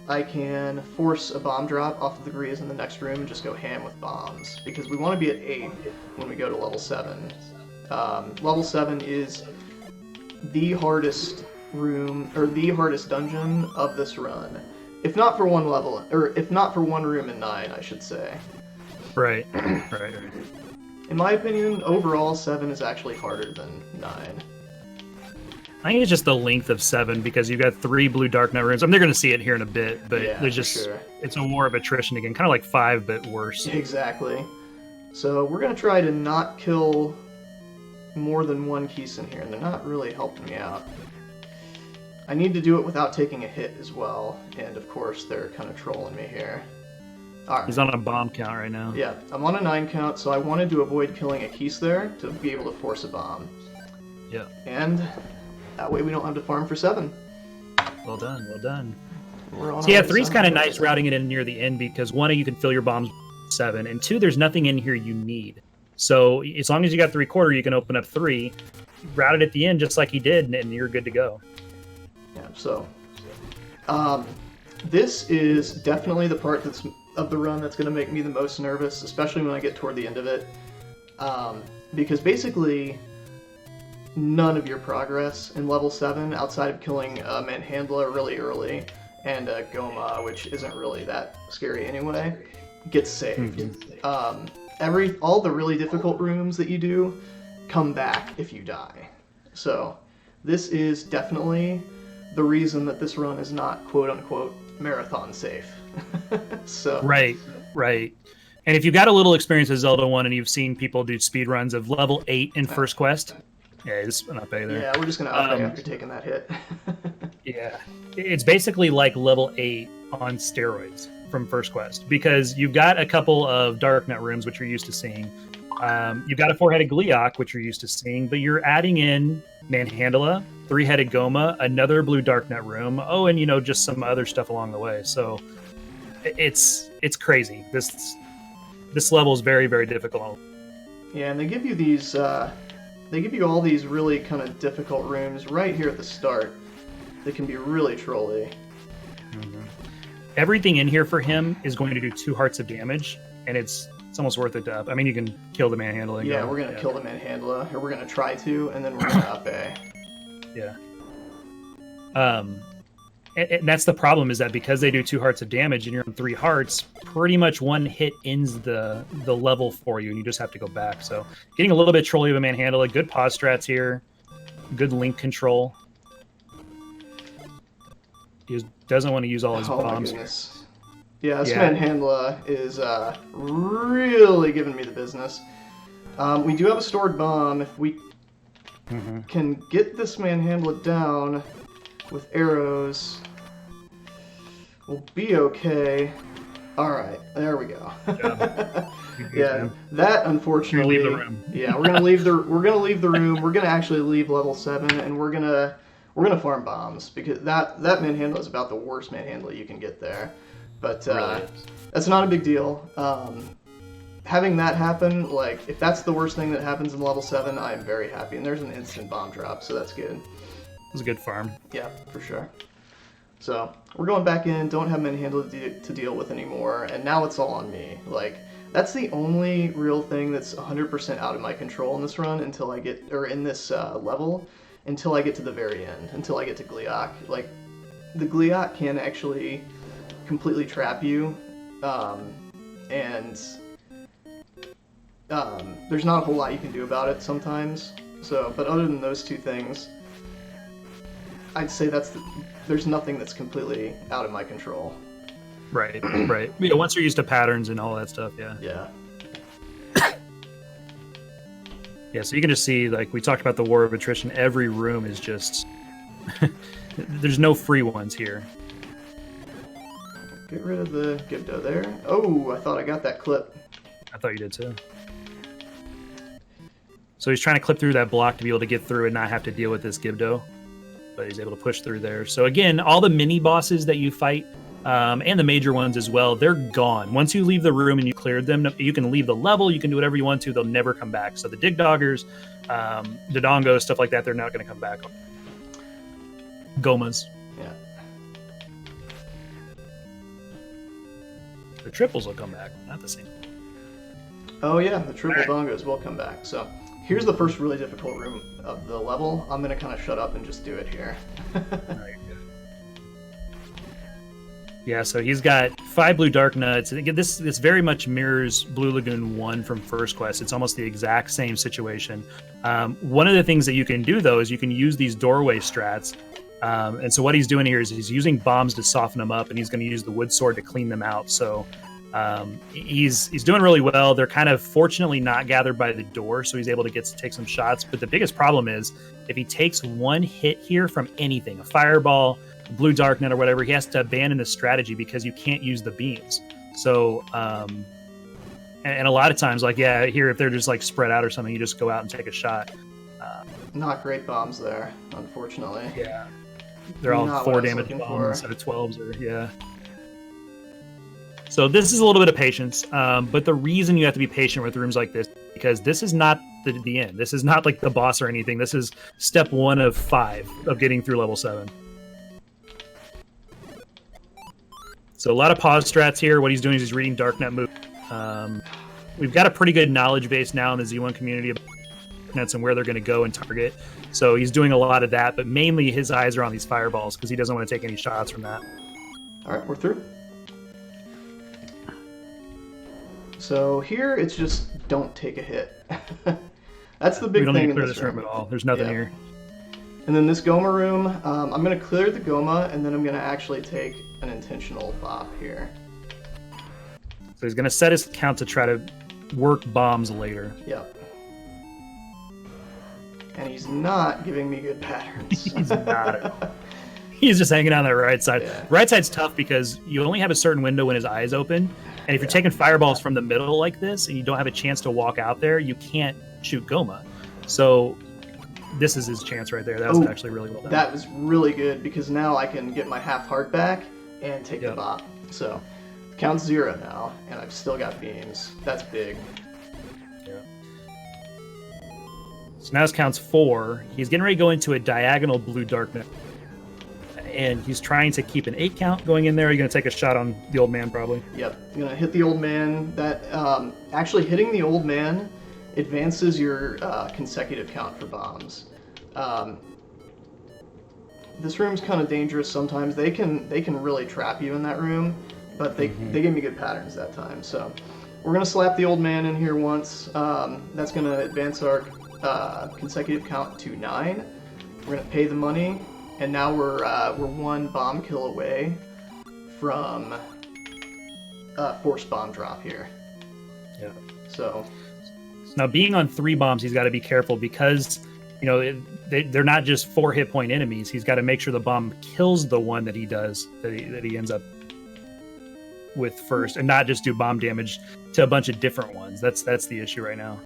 I can force a bomb drop off of the gorillas in the next room and just go ham with bombs, because we want to be at 8 when we go to level 7. Level 7 is the hardest room, or the hardest dungeon of this run. If not for one level, or if not for one room in 9, I should say. Right. In my opinion, overall, 7 is actually harder than 9. I think it's just the length of 7, because you've got 3 blue Dark Knight rooms. I mean, they're going to see it here in a bit, but there's just it's a war of attrition again, kind of like 5, but worse. Exactly. So we're going to try to not kill more than one Keese in here, and they're not really helping me out. I need to do it without taking a hit as well, and of course they're kind of trolling me here. Alright. He's on a bomb count right now. Yeah, I'm on a 9 count, so I wanted to avoid killing a Keese there to be able to force a bomb. Yeah. And that way we don't have to farm for 7. Well done, well done. So yeah, 3's kind of nice routing it in near the end, because 1, you can fill your bombs with 7, and 2, there's nothing in here you need. So as long as you got 3/4, you can open up 3, route it at the end just like he did, and you're good to go. Yeah, so this is definitely the part of the run that's going to make me the most nervous, especially when I get toward the end of it, because basically none of your progress in level 7, outside of killing a Manhandla really early and a Goma, which isn't really that scary anyway, gets saved. All the really difficult rooms that you do come back if you die. So this is definitely the reason that this run is not quote-unquote marathon safe. So Right. And if you've got a little experience with Zelda 1 and you've seen people do speed runs of level 8 in first quest, yeah, it's an up A there. Yeah, we're just going to up A after taking that hit. Yeah. it's basically like level 8 on steroids from First Quest, because you've got a couple of Darknet rooms, which you're used to seeing. You've got a 4-headed Gleeok, which you're used to seeing, but you're adding in Manhandla, 3-headed Goma, another blue Darknet room, and just some other stuff along the way. So it's crazy. This level is very, very difficult. Yeah, and they give you these, they give you all these really kind of difficult rooms right here at the start that can be really trolly. Mm-hmm. Everything in here for him is going to do 2 hearts of damage, and it's almost worth it to up. I mean, you can kill the Manhandla. Yeah, we're going to kill the Manhandla, or we're going to try to, and then we're going to up A. Yeah. And that's the problem, is that because they do 2 hearts of damage and you're on 3 hearts, pretty much one hit ends the level for you, and you just have to go back. So getting a little bit trolly of a Manhandla, good pause strats here, good link control. He just doesn't want to use all his bombs. My goodness. Yeah, this Manhandla is really giving me the business. We do have a stored bomb. If we can get this Manhandla down with arrows, we'll be okay. Alright, there we go. Yeah, that unfortunately. Leave the room. Yeah, we're gonna leave the room. We're gonna actually leave level 7, and we're gonna farm bombs, because that Manhandla is about the worst Manhandla you can get there. But really, that's not a big deal. Having that happen, like, if that's the worst thing that happens in level 7, I'm very happy. And there's an instant bomb drop, so that's good. It was a good farm. Yeah, for sure. So, we're going back in, don't have Manhandla to deal with anymore, and now it's all on me. Like, that's the only real thing that's 100% out of my control in this run until I get, or in this level, until I get to the very end, until I get to Gleeok. Like, the Gleeok can actually completely trap you, and there's not a whole lot you can do about it sometimes. So, but other than those 2 things, I'd say there's nothing that's completely out of my control. Right, right. You know, once you're used to patterns and all that stuff, yeah. Yeah. Yeah, so you can just see, like, we talked about the war of attrition. Every room is just... There's no free ones here. Get rid of the Gibdo there. Oh, I thought I got that clip. I thought you did too. So he's trying to clip through that block to be able to get through and not have to deal with this Gibdo. But he's able to push through there. So again, all the mini bosses that you fight, and the major ones as well, they're gone. Once you leave the room and you cleared them, you can leave the level, you can do whatever you want to, they'll never come back. So the Dig Doggers, the Dongos, stuff like that, they're not going to come back. Gomas. Yeah. The triples will come back, not the same. Oh yeah, the triple Dongos will come back. So here's the first really difficult room of the level. I'm going to kind of shut up and just do it here. Yeah, so he's got 5 blue dark nuts. And again, this very much mirrors Blue Lagoon 1 from First Quest. It's almost the exact same situation. One of the things that you can do, though, is you can use these doorway strats. And so what he's doing here is he's using bombs to soften them up, and he's going to use the wood sword to clean them out. So he's doing really well. They're kind of fortunately not gathered by the door, so he's able to take some shots. But the biggest problem is if he takes one hit here from anything, a fireball, blue darknet, or whatever, he has to abandon the strategy because you can't use the beams. So and a lot of times, like, yeah, here, if they're just like spread out or something, you just go out and take a shot. Not great bombs there, unfortunately. Yeah, they're all 4 damage bombs instead of 12s, or yeah. So this is a little bit of patience, but the reason you have to be patient with rooms like this, because this is not the end. This is not like the boss or anything. This is step 1 of 5 of getting through level 7. So a lot of pause strats here. What he's doing is he's reading Darknet move. We've got a pretty good knowledge base now in the Z1 community about Darknets and where they're going to go and target. So he's doing a lot of that, but mainly his eyes are on these fireballs because he doesn't want to take any shots from that. All right, we're through. So here it's just don't take a hit. That's the big thing in this room. We don't need to clear this room at all. There's nothing here. And then this Goma room, I'm going to clear the Goma, and then I'm going to actually take an intentional bop here. So he's going to set his count to try to work bombs later. Yep. And he's not giving me good patterns. He's not at all. He's just hanging on the right side. Yeah. Right side's tough because you only have a certain window when his eyes open. And if you're taking fireballs from the middle like this and you don't have a chance to walk out there, you can't shoot Goma. So this is his chance right there. That was actually really well done. That was really good because now I can get my half heart back and take the bop. So count 0 now, and I've still got beams. That's big. Yeah. So now his counts 4. He's getting ready to go into a diagonal blue darkness. And he's trying to keep an 8 count going in there. You're going to take a shot on the old man, probably. Yep. I'm going to hit the old man. That actually hitting the old man advances your consecutive count for bombs. This room's kind of dangerous sometimes. They can really trap you in that room, but they give me good patterns that time. So we're going to slap the old man in here once. That's going to advance our consecutive count to 9. We're going to pay the money. And now we're 1 bomb kill away from forced bomb drop here. Yeah. So now being on 3 bombs, he's got to be careful because they're not just 4 hit point enemies. He's got to make sure the bomb kills the one that he does that he ends up with first, and not just do bomb damage to a bunch of different ones. That's the issue right now.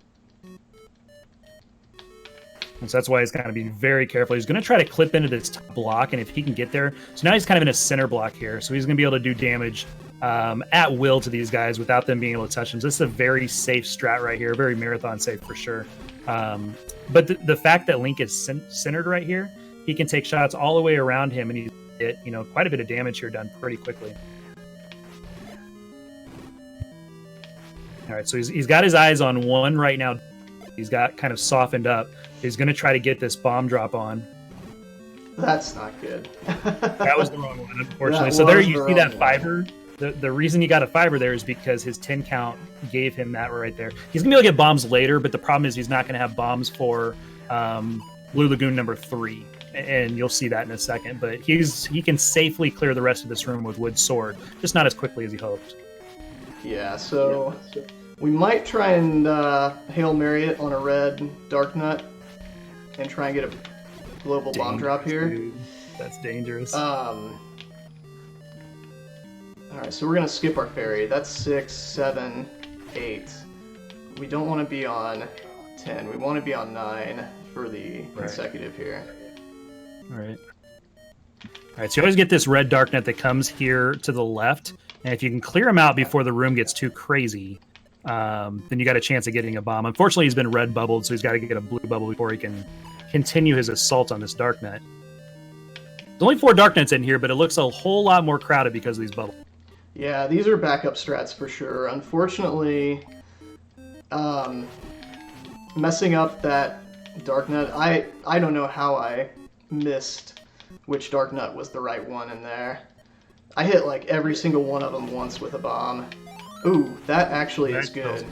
And so that's why he's got to be very careful. He's going to try to clip into this top block, and if he can get there... So now he's kind of in a center block here, so he's going to be able to do damage at will to these guys without them being able to touch them. So this is a very safe strat right here, very marathon safe for sure. But the fact that Link is centered right here, he can take shots all the way around him, and he's get quite a bit of damage here done pretty quickly. All right, so he's got his eyes on 1 right now. He's got kind of softened up. He's going to try to get this bomb drop on. That's not good. That was the wrong one, unfortunately. So there you see that fiber. The reason you got a fiber there is because his 10 count gave him that right there. He's going to be able to get bombs later, but the problem is he's not going to have bombs for Blue Lagoon number 3. And you'll see that in a second. But he can safely clear the rest of this room with Wood's sword, just not as quickly as he hoped. Yeah, so we might try and Hail Mary it on a red Dark Nut and try and get a global bomb drop here. Dude. That's dangerous. Alright, so we're going to skip our fairy. That's 6, 7, 8. We don't want to be on 10. We want to be on 9 for the consecutive here. Alright, so you always get this red Dark Nut that comes here to the left. And if you can clear him out before the room gets too crazy, then you got a chance of getting a bomb. Unfortunately, he's been red bubbled, so he's got to get a blue bubble before he can continue his assault on this Dark Nut. There's only 4 Dark Nuts in here, but it looks a whole lot more crowded because of these bubbles. Yeah, these are backup strats for sure. Unfortunately, messing up that Dark Nut, I don't know how I missed which Dark Nut was the right one in there. I hit like every single one of them once with a bomb. Ooh, that actually is good.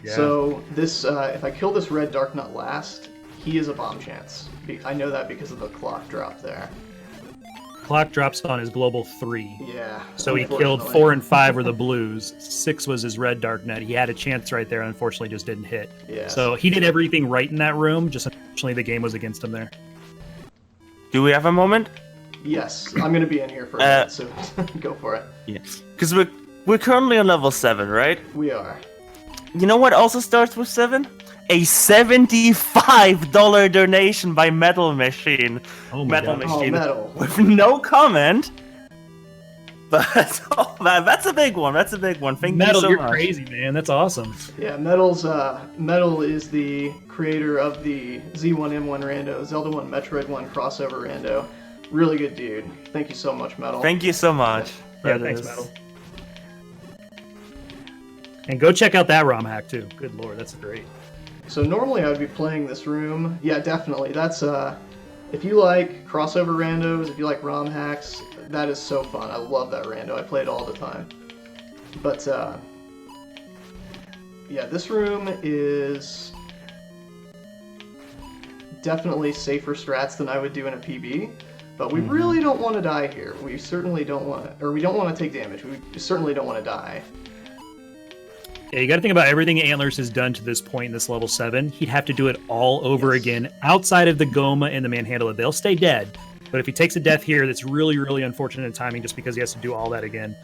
Yeah. So this, if I kill this red Dark Nut last, he is a bomb chance. I know that because of the clock drop there. Clock drops on his global 3. Yeah. So he killed 4 and 5 were the blues. 6 was his red Dark Nut. He had a chance right there, unfortunately just didn't hit. Yeah. So he did everything right in that room, just unfortunately the game was against him there. Do we have a moment? Yes, I'm going to be in here for a minute, so go for it. Yes. Because we're currently on level 7, right? We are. You know what also starts with 7? A $75 donation by Metal Machine. Oh my God. Machine. Oh, Metal. With no comment. But oh, man, that's a big one. That's a big one. Thank Metal, you so you're much. crazy, man. That's awesome. Yeah, Metal is the creator of the Z1M1 Rando, Zelda 1 Metroid 1 crossover Rando. Really good dude. Thank you so much, Metal. Thank you so much. Yeah, thanks, Metal. And go check out that ROM hack too. Good lord, that's great. So normally I would be playing this room. Yeah, definitely. That's if you like crossover randos, if you like ROM hacks, that is so fun. I love that rando. I play it all the time. But yeah, this room is definitely safer strats than I would do in a PB. But we really don't want to die here. We certainly don't want to, or we don't want to take damage. We certainly don't want to die. Yeah, you got to think about everything Antlerz has done to this point in this level 7. He'd have to do it all over again outside of the Goma and the Manhandler. They'll stay dead, But if he takes a death here, that's really, really unfortunate timing just because he has to do all that again.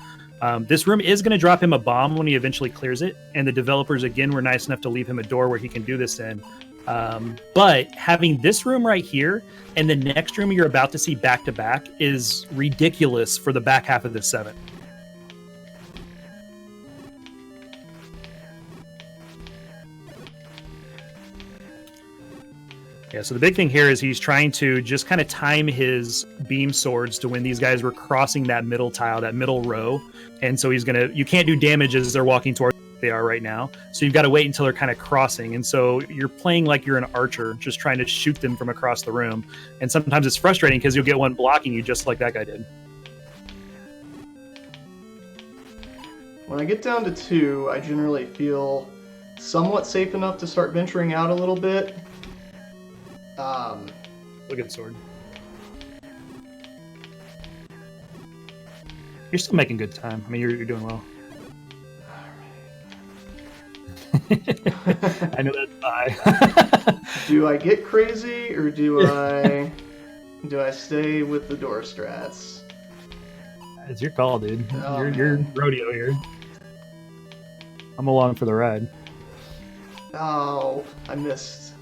This room is going to drop him a bomb when he eventually clears it, and the developers, again, were nice enough to leave him a door where he can do this in. But having this room right here and the next room you're about to see back-to-back is ridiculous for the back half of this 7. Yeah, so the big thing here is he's trying to just kind of time his beam swords to when these guys were crossing that middle tile, that middle row. And so you can't do damage as they're walking towards they are right now. So you've got to wait until they're kind of crossing. And so you're playing like you're an archer, just trying to shoot them from across the room. And sometimes it's frustrating because you'll get one blocking you just like that guy did. When I get down to 2, I generally feel somewhat safe enough to start venturing out a little bit. Look at the sword. You're still making good time. I mean, you're doing well. I know that's high. Do I get crazy or do I stay with the door strats? It's your call, dude. Oh, you're rodeo here. I'm along for the ride. Oh, I missed.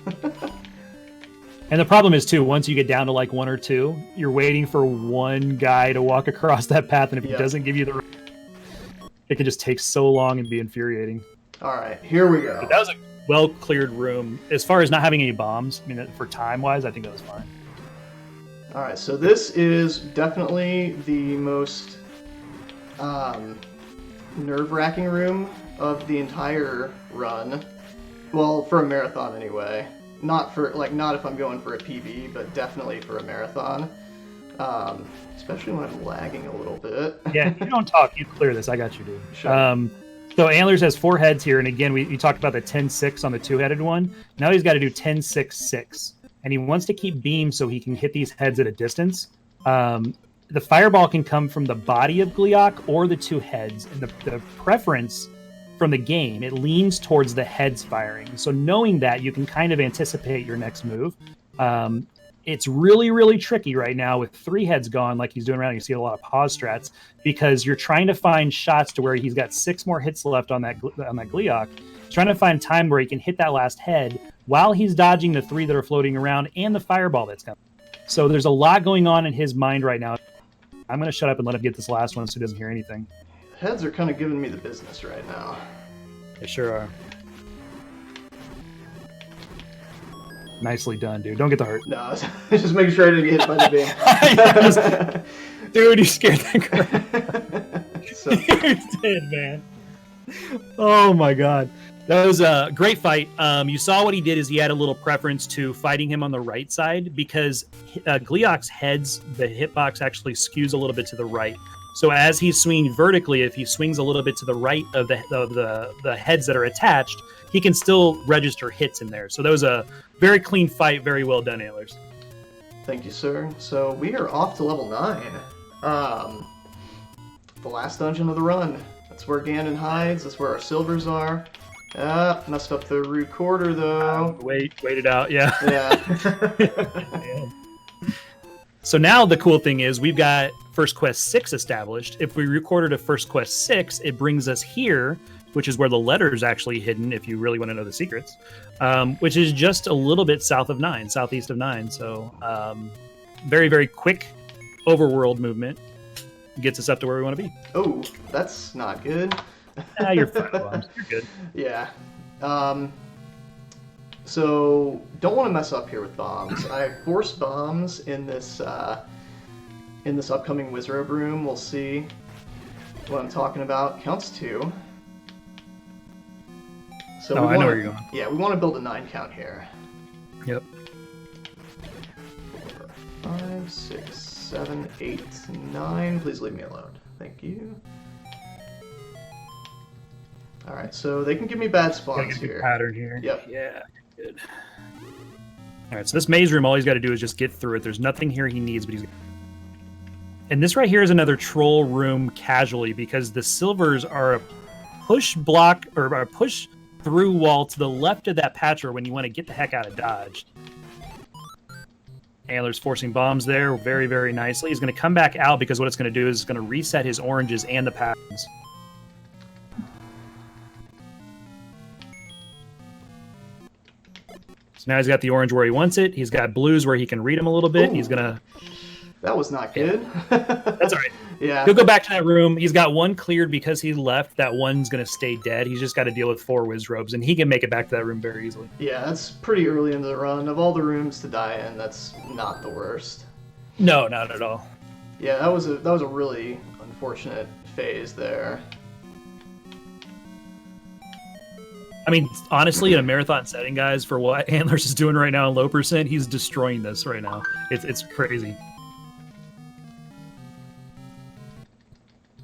And the problem is, too, once you get down to like 1 or 2, you're waiting for one guy to walk across that path, and if he doesn't give you the... It can just take so long and be infuriating. All right, here we go. But that was a well-cleared room. As far as not having any bombs, I mean, for time-wise, I think that was fine. All right, so this is definitely the most nerve-wracking room of the entire run. Well, for a marathon anyway. Not if I'm going for a PB, but definitely for a marathon. Especially when I'm lagging a little bit. Yeah, if you don't talk, you clear this. I got you, dude. Sure. So Antlerz has 4 heads here, and again, we talked about the 10-6 on the 2-headed one. Now he's got to do 10-6-6, and he wants to keep beams so he can hit these heads at a distance. The fireball can come from the body of Gleeok or the 2 heads, and the preference from the game, it leans towards the heads firing. So knowing that, you can kind of anticipate your next move. It's really, really tricky right now with 3 heads gone like he's doing right now. You see a lot of pause strats because you're trying to find shots to where he's got 6 more hits left on that Gleeok. He's trying to find time where he can hit that last head while he's dodging the 3 that are floating around and the fireball that's coming. So there's a lot going on in his mind right now. I'm going to shut up and let him get this last one so he doesn't hear anything. Heads are kind of giving me the business right now. They sure are. Nicely done, dude. Don't get the hurt. No, I was just making sure I didn't get hit by the beam. Dude, you scared the crap. You're dead, man. Oh my god. That was a great fight. You saw what he did is he had a little preference to fighting him on the right side because Gleeok's heads, the hitbox actually skews a little bit to the right. So as he's swinging vertically, if he swings a little bit to the right of the heads that are attached, he can still register hits in there. So that was a very clean fight. Very well done, Antlerz. Thank you, sir. So we are off to level 9. The last dungeon of the run. That's where Ganon hides. That's where our silvers are. Messed up the recorder, though. Wait it out, yeah. Yeah. So now the cool thing is we've got First Quest 6 established. If we recorded a First Quest 6, it brings us here, which is where the letter's actually hidden, if you really want to know the secrets, which is just a little bit south of 9, southeast of 9. So very, very quick overworld movement gets us up to where we want to be. Oh, that's not good. You're fine, Bombs. You're good. Yeah. So don't want to mess up here with bombs. I have forced bombs in this upcoming Wizrobe room. We'll see what I'm talking about. Counts 2. So I know where you're going. Yeah, we want to build a 9 count here. Yep. 4, 5, 6, 7, 8, 9. Please leave me alone. Thank you. All right, so they can give me bad spawns here. Pattern here. Yep. Yeah. Good. All right, so this maze room, all he's got to do is just get through it. There's nothing here he needs, but he's. And this right here is another troll room casually because the silvers are a push block or a push through wall to the left of that patcher when you want to get the heck out of dodge. Antler's forcing bombs there very, very nicely. He's going to come back out because what it's going to do is it's going to reset his oranges and the patterns. So now he's got the orange where he wants it. He's got blues where he can read them a little bit. Ooh. He's going to... That was not good. That's all right. Yeah. He'll go back to that room. He's got one cleared because he left. That one's going to stay dead. He's just got to deal with 4 whiz robes, and he can make it back to that room very easily. Yeah, that's pretty early into the run. Of all the rooms to die in, that's not the worst. No, not at all. Yeah, that was a really unfortunate phase there. I mean, honestly, in a marathon setting, guys, for what Antlerz is doing right now in low percent, he's destroying this right now. It's crazy.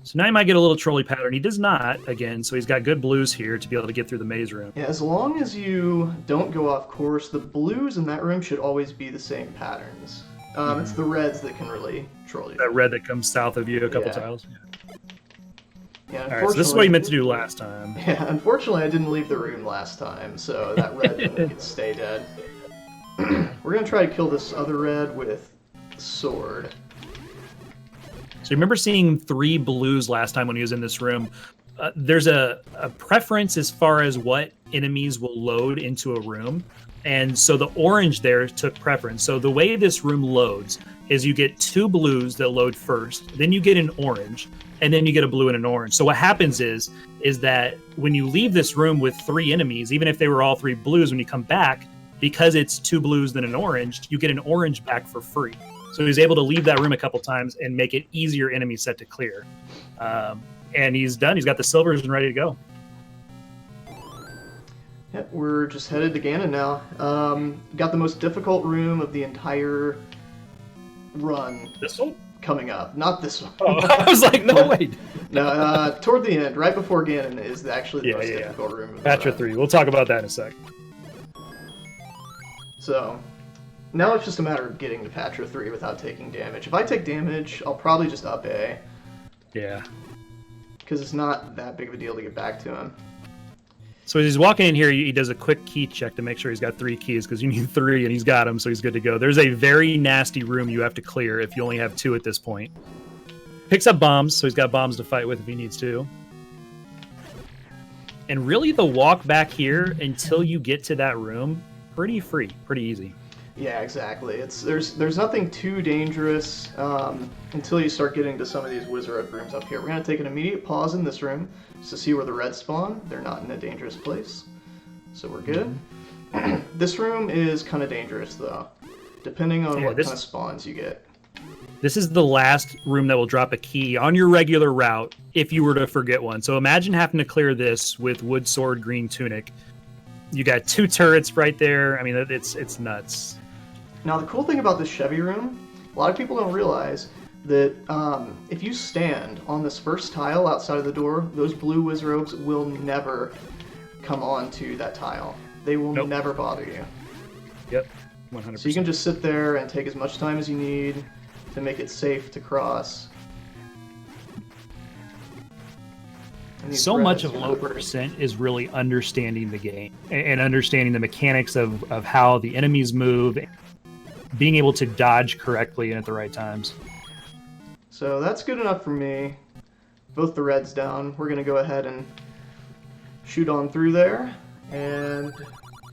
So now he might get a little trolley pattern. He does not, again, so he's got good blues here to be able to get through the maze room. Yeah, as long as you don't go off course, the blues in that room should always be the same patterns. It's the reds that can really troll you. That red that comes south of you a couple tiles. Yeah, all right, so this is what you meant to do last time. Yeah, unfortunately I didn't leave the room last time, so that red didn't stay dead. We're going to try to kill this other red with the sword. So remember seeing 3 blues last time when he was in this room. There's a preference as far as what enemies will load into a room. And so the orange there took preference. So the way this room loads is you get 2 blues that load first, then you get an orange, and then you get a blue and an orange. So what happens is that when you leave this room with 3 enemies, even if they were all 3 blues, when you come back, because it's 2 blues then an orange, you get an orange back for free. So he's able to leave that room a couple times and make it easier enemy set to clear. And he's done. He's got the silvers and ready to go. Yep, we're just headed to Ganon now. Got the most difficult room of the entire run. This one? Coming up. Not this one. Oh, I was like, no, wait. No, toward the end, right before Ganon, is actually the most difficult room. Of Patra 3. We'll talk about that in a sec. So, now it's just a matter of getting to Patra 3 without taking damage. If I take damage, I'll probably just up A. Yeah. Because it's not that big of a deal to get back to him. So as he's walking in here, he does a quick key check to make sure he's got 3 keys, because you need 3, and he's got them, so he's good to go. There's a very nasty room you have to clear if you only have 2 at this point. Picks up bombs, so he's got bombs to fight with if he needs to. And really, the walk back here until you get to that room, pretty free, pretty easy. Yeah, exactly. There's nothing too dangerous until you start getting to some of these wizard rooms up here. We're going to take an immediate pause in this room just to see where the reds spawn. They're not in a dangerous place, so we're good. This room is kind of dangerous, though, depending on what kind of spawns you get. This is the last room that will drop a key on your regular route if you were to forget one. So imagine having to clear this with wood sword, green tunic. You got 2 turrets right there. I mean, it's nuts. Now, the cool thing about this Chevy room, a lot of people don't realize that if you stand on this first tile outside of the door, those blue wizrobes will never come onto that tile. They will never bother you. Yep, 100%. So you can just sit there and take as much time as you need to make it safe to cross. So much of low percent is really understanding the game and understanding the mechanics of how the enemies move, being able to dodge correctly and at the right times. So that's good enough for me. Both the reds down. We're going to go ahead and shoot on through there. And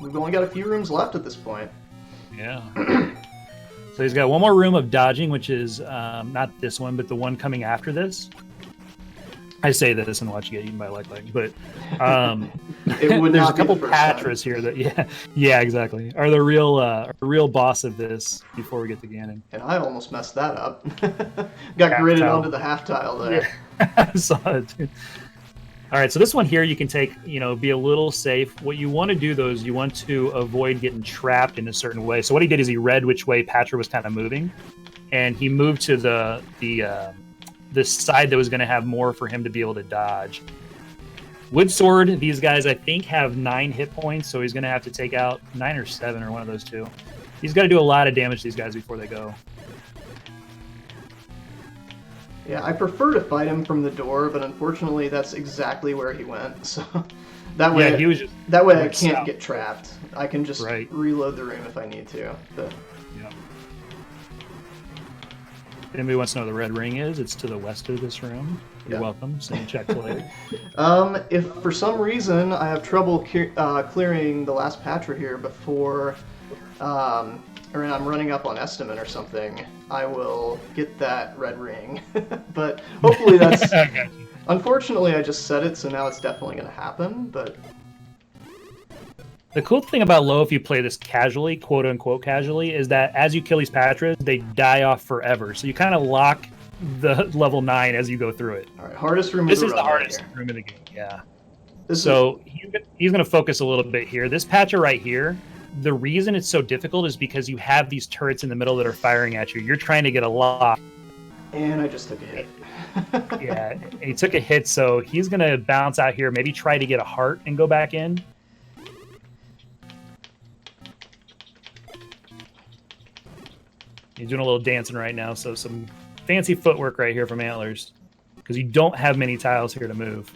we've only got a few rooms left at this point. Yeah. So he's got one more room of dodging, which is not this one, but the one coming after this. I say this and watch you get eaten by like legs, but there's a couple Patras here that yeah exactly are the real boss of this before we get to Ganon. And I almost messed that up. Got gridded onto the half tile there. Yeah. I saw it too. All right, so this one here you can take, be a little safe. What you want to do though is you want to avoid getting trapped in a certain way. So what he did is he read which way Patra was kind of moving, and he moved to the side that was going to have more for him to be able to dodge. Wood sword, these guys I think have 9 hit points, so he's going to have to take out 9 or 7 or one of those 2. He's got to do a lot of damage to these guys before they go. Yeah, I prefer to fight him from the door, but unfortunately that's exactly where he went. So that way, I can't get trapped. I can just reload the room if I need to. But... Yeah. anybody wants to know where the red ring is, it's to the west of this room. You're welcome. Send check player. If for some reason I have trouble clearing the last Patra here before, or I'm running up on estimate or something, I will get that red ring. But hopefully that's... Unfortunately, I just said it, so now it's definitely going to happen, but... The cool thing about low, if you play this casually, quote-unquote casually, is that as you kill these Patras, they die off forever. So you kind of lock the level 9 as you go through it. All right, hardest room. This is the hardest room in the game, yeah. He's going to focus a little bit here. This Patra right here, the reason it's so difficult is because you have these turrets in the middle that are firing at you. You're trying to get a lock. And I just took a hit. Yeah, he took a hit, so he's going to bounce out here, maybe try to get a heart and go back in. He's doing a little dancing right now, so some fancy footwork right here from Antlers, because you don't have many tiles here to move.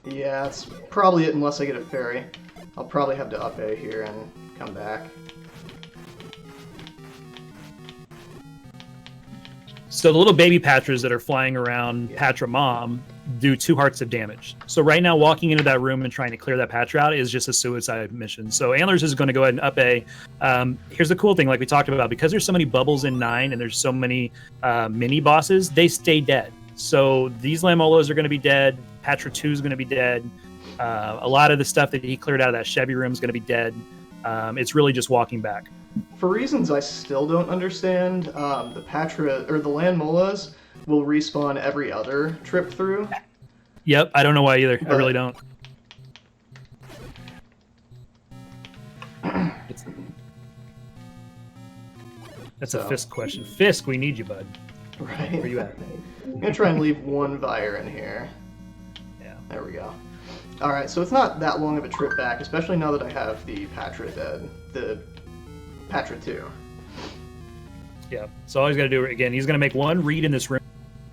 Yeah, that's probably it unless I get a fairy. I'll probably have to up A here and come back. So the little baby Patras that are flying around Patra Mom do 2 hearts of damage. So right now, walking into that room and trying to clear that Patra out is just a suicide mission. So Antlers is going to go ahead and up A. Here's the cool thing, like we talked about, because there's so many bubbles in 9 and there's so many mini bosses, they stay dead. So these Lamolas are going to be dead. Patra 2 is going to be dead. A lot of the stuff that he cleared out of that Chevy room is going to be dead. It's really just walking back. For reasons I still don't understand, the Patra or the Landmolas will respawn every other trip through. Yep, I don't know why either. I really don't. That's a Fisk question. Fisk, we need you, bud. Right. Where you at? I'm gonna try and leave 1 Vire in here. Yeah. There we go. Alright, so it's not that long of a trip back, especially now that I have the Patra dead. The Patra 2. Yeah. So all he's got to do, again, he's going to make 1 read in this room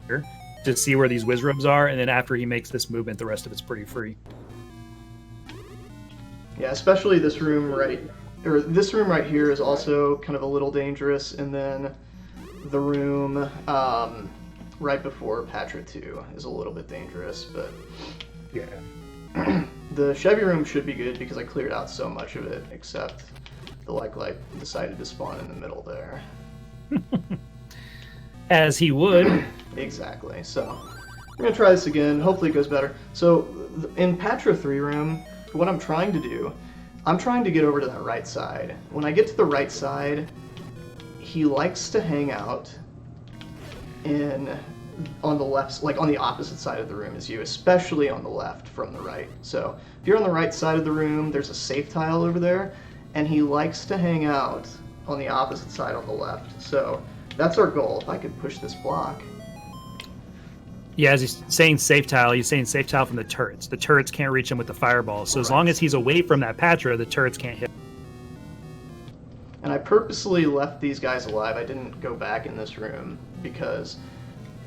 here to see where these Wizrubs are, and then after he makes this movement, the rest of it's pretty free. Yeah, especially this room right here is also kind of a little dangerous, and then the room right before Patra 2 is a little bit dangerous, but yeah. The Chevy room should be good because I cleared out so much of it, except the like decided to spawn in the middle there. As he would. Exactly. So I'm going to try this again. Hopefully it goes better. So in Patra 3 room, what I'm trying to do, I'm trying to get over to that right side. When I get to the right side, he likes to hang out on the left, like on the opposite side of the room as you, especially on the left from the right. So if you're on the right side of the room, there's a safe tile over there, and he likes to hang out on the opposite side on the left. So that's our goal. If I could push this block. Yeah, as he's saying safe tile, he's saying safe tile from the turrets. The turrets can't reach him with the fireball. So as long as he's away from that Patra, the turrets can't hit. And I purposely left these guys alive. I didn't go back in this room because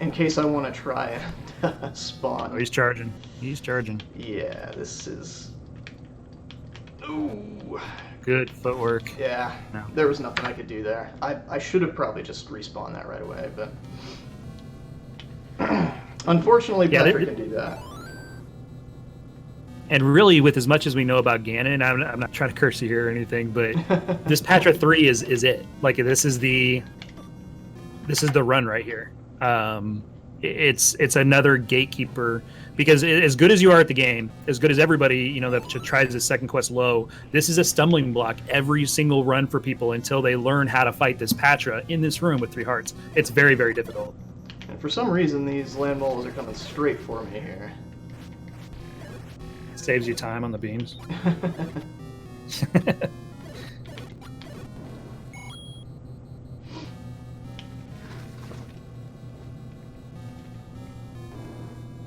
in case I want to try and spawn. Oh, he's charging. He's charging. Yeah, this is... Ooh. Good footwork. Yeah, no. There was nothing I could do there. I should have probably just respawned that right away, but... Unfortunately, Patrick can do that. And really, with as much as we know about Ganon, I'm not trying to curse you here or anything, but this Patra 3 is it. Like, this is the run right here. It's another gatekeeper, because as good as you are at the game, as good as everybody that tries this second quest low, this is a stumbling block every single run for people until they learn how to fight this Patra in this room with 3 hearts. It's very, very difficult. And for some reason, these land moles are coming straight for me here. Saves you time on the beams.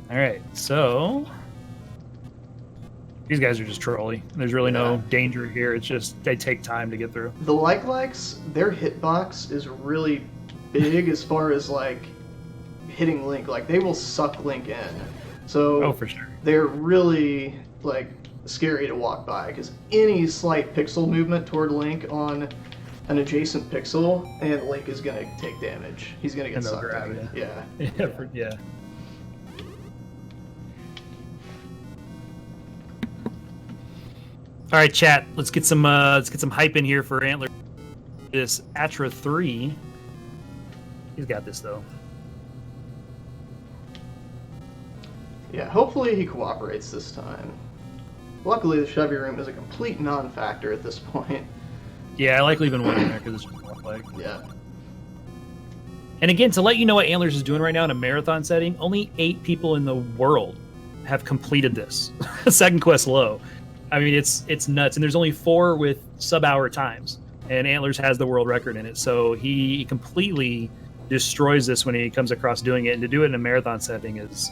All right, so these guys are just trolly. There's really no danger here. It's just they take time to get through. The likes, their hitbox is really big as far as like hitting Link. Like they will suck Link in. So for sure. They're really like scary to walk by because any slight pixel movement toward Link on an adjacent pixel, and Link is gonna take damage. He's gonna get And they'll sucked grab in. it. Yeah. Yeah. All right, chat. Let's get some hype in here for Antler. This Antlerz44. He's got this though. Yeah, hopefully he cooperates this time. Luckily, the Chevy room is a complete non-factor at this point. Yeah, I like leaving one in there because it's just more like. Yeah. And again, to let you know what Antlerz is doing right now in a marathon setting, only 8 people in the world have completed this. Second quest low. I mean, it's nuts. And there's only 4 with sub-hour times. And Antlerz has the world record in it. So he completely destroys this when he comes across doing it. And to do it in a marathon setting is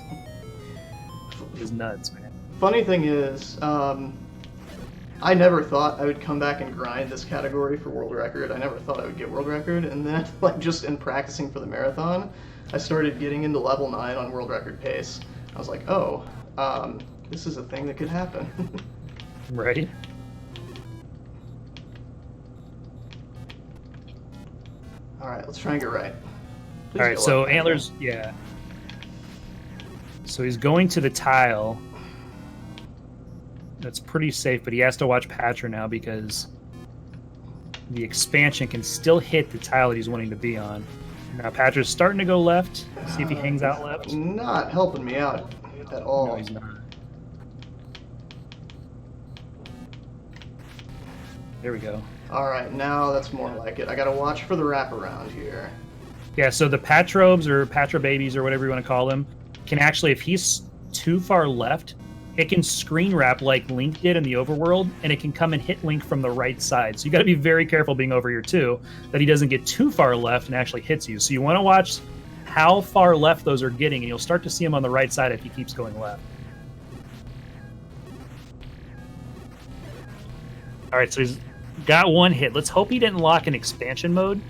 nuts, man. Funny thing is, I never thought I would come back and grind this category for world record. I never thought I would get world record. And then, like, just in practicing for the marathon, I started getting into level 9 on world record pace. I was like, oh, this is a thing that could happen. Right? All right, let's try and get right. Please All right, go so up. Antlerz, yeah. So he's going to the tile. That's pretty safe, but he has to watch Patra now because the expansion can still hit the tile that he's wanting to be on. Now Patra's starting to go left. See if he hangs out left. Not helping me out at all. No, he's not. There we go. All right, now that's more like it. I gotta watch for the wraparound here. Yeah, so the Patrobes or Patra babies or whatever you want to call them can actually, if he's too far left, it can screen wrap like Link did in the overworld, and it can come and hit Link from the right side. So you got to be very careful being over here too, that he doesn't get too far left and actually hits you. So you want to watch how far left those are getting, and you'll start to see him on the right side if he keeps going left. All right, so he's got 1 hit. Let's hope he didn't lock in expansion mode,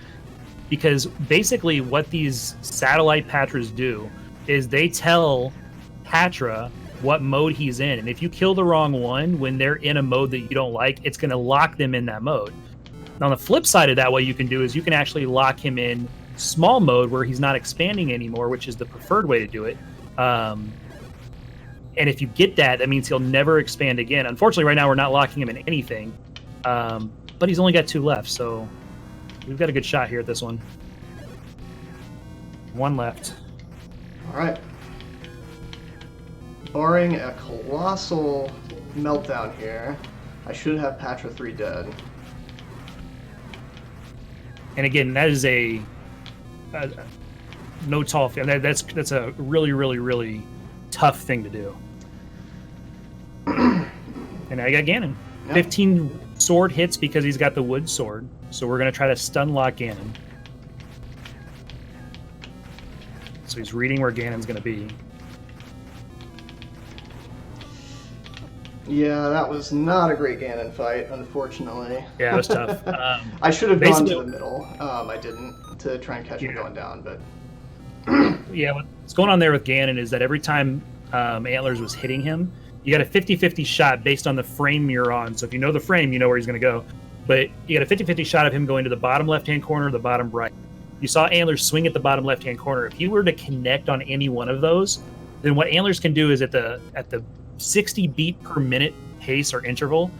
because basically what these satellite Patras do is they tell Patra what mode he's in, and if you kill the wrong one when they're in a mode that you don't like, it's going to lock them in that mode. Now, on the flip side of that, what you can do is you can actually lock him in small mode where he's not expanding anymore, which is the preferred way to do it. And if you get that, that means he'll never expand again. Unfortunately, right now we're not locking him in anything, but he's only got 2 left, so we've got a good shot here at this one. 1 left. All right. Barring a colossal meltdown here, I should have Antlerz44 dead. And again, that is a no tall. That's a really, really, really tough thing to do. And I got Ganon. Yep. 15 sword hits because he's got the wood sword. So we're going to try to stun lock Ganon. So he's reading where Ganon's going to be. Yeah, that was not a great Ganon fight, unfortunately. Yeah, it was tough. I should have gone to the middle. I didn't, to try and catch him going down, but... Yeah, what's going on there with Ganon is that every time Antlerz was hitting him, you got a 50-50 shot based on the frame you're on. So if you know the frame, you know where he's going to go. But you got a 50-50 shot of him going to the bottom left-hand corner or the bottom right. You saw Antlerz swing at the bottom left-hand corner. If he were to connect on any one of those, then what Antlerz can do is at the 60 beat per minute pace or interval,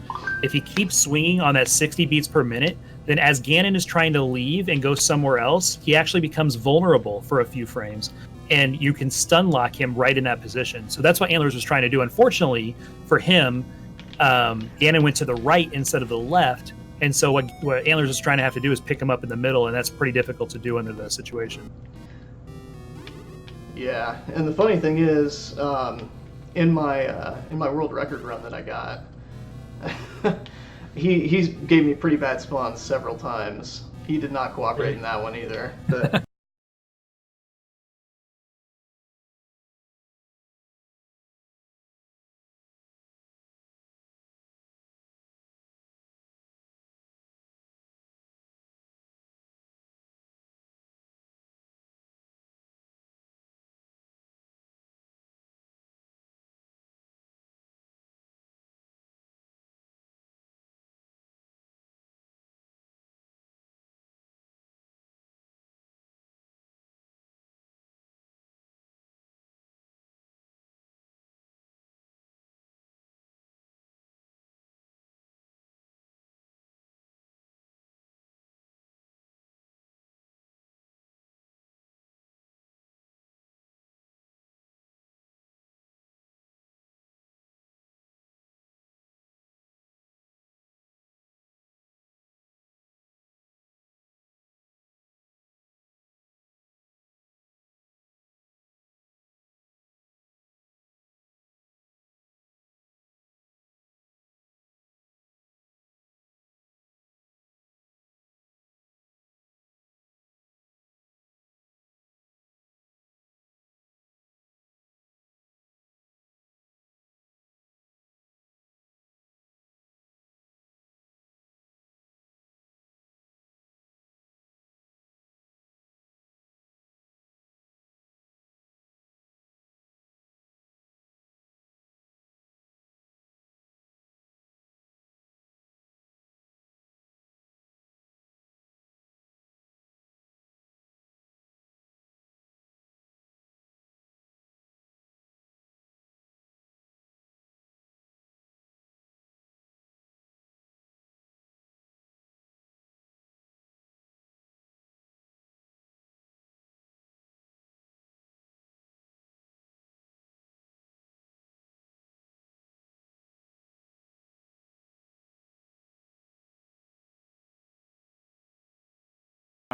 if he keeps swinging on that 60 beats per minute, then as Ganon is trying to leave and go somewhere else, he actually becomes vulnerable for a few frames, and you can stun lock him right in that position. So that's what Antlerz was trying to do. Unfortunately for him, Ganon went to the right instead of the left, and so what Antlerz is trying to have to do is pick him up in the middle, and that's pretty difficult to do under the situation. Yeah, and the funny thing is, in my world record run that I got, he gave me pretty bad spawns several times. He did not cooperate in that one either. But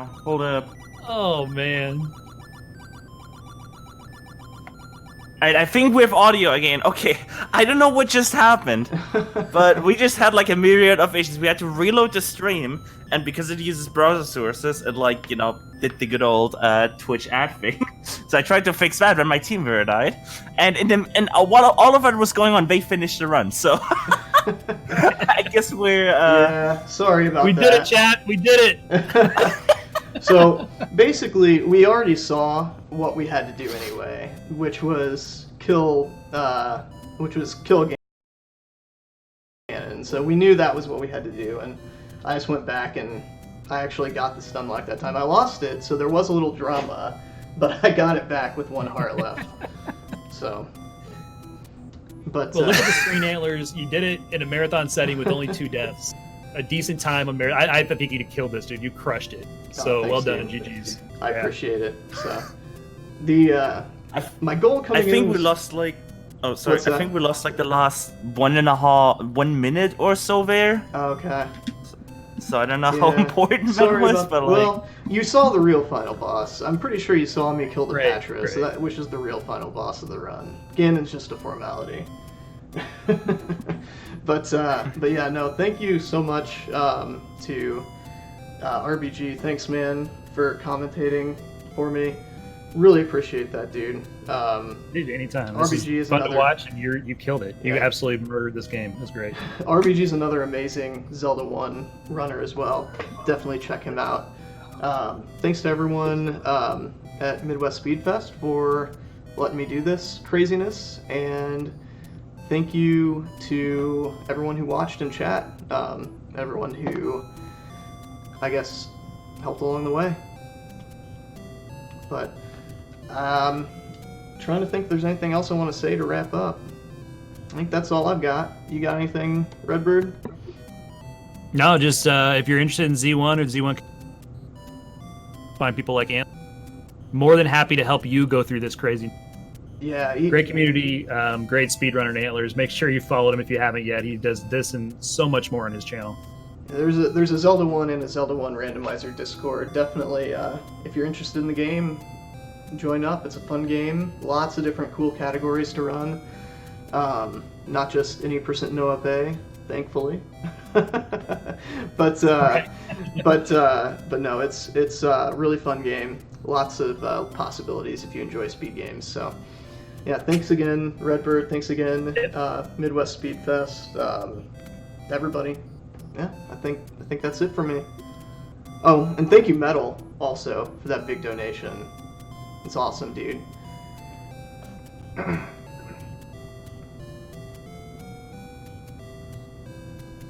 Hold up. Oh man. I think we have audio again. Okay, I don't know what just happened, but we just had like a myriad of issues. We had to reload the stream, and because it uses browser sources, it like, you know, did the good old Twitch ad thing. So I tried to fix that when my team were died, and while all of it was going on, they finished the run. So I guess we're yeah, sorry about that. We did it, chat. We did it. So basically, we already saw what we had to do anyway, which was kill Ganon. So we knew that was what we had to do, and I just went back and I actually got the stun lock that time. I lost it, so there was a little drama, but I got it back with 1 heart left. So, but well, look at the screen, Antlers. You did it in a marathon setting with only 2 deaths. A decent time. I think you killed this, dude. You crushed it. So thanks, well done, dude. GG's. I appreciate it. So, my goal coming in. I think was, we lost like. Oh, sorry. What's that? I think we lost like the last 1 minute or so there. Okay. So I don't know how important that Sorry was, about, but like. well, you saw the real final boss. I'm pretty sure you saw me kill the Right, Patra, right. so which is the real final boss of the run. Ganon's just a formality. But yeah, no, thank you so much to RBG. Thanks, man, for commentating for me. Really appreciate that, dude. Dude, anytime. RBG This is fun another, to watch, and you killed it. You Yeah. absolutely murdered this game. It was great. RBG is another amazing Zelda 1 runner as well. Definitely check him out. Thanks to everyone at Midwest Speed Fest for letting me do this craziness, and thank you to everyone who watched in chat, everyone who, I guess, helped along the way. But trying to think if there's anything else I want to say to wrap up. I think that's all I've got. You got anything, Redbird? No, just if you're interested in Z1 or Z1, find people like Ant. More than happy to help you go through this crazy. Yeah. Great community, great speedrunner in Antlers. Make sure you follow him if you haven't yet. He does this and so much more on his channel. There's a Zelda 1 and a Zelda 1 randomizer Discord. Definitely, if you're interested in the game, join up. It's a fun game. Lots of different cool categories to run. Not just any percent no pay, thankfully. but no, it's a really fun game. Lots of possibilities if you enjoy speed games. So, yeah, thanks again, Redbird. Thanks again, Midwest Speed Fest. Everybody. Yeah, I think that's it for me. Oh, and thank you, Metal, also, for that big donation. It's awesome, dude.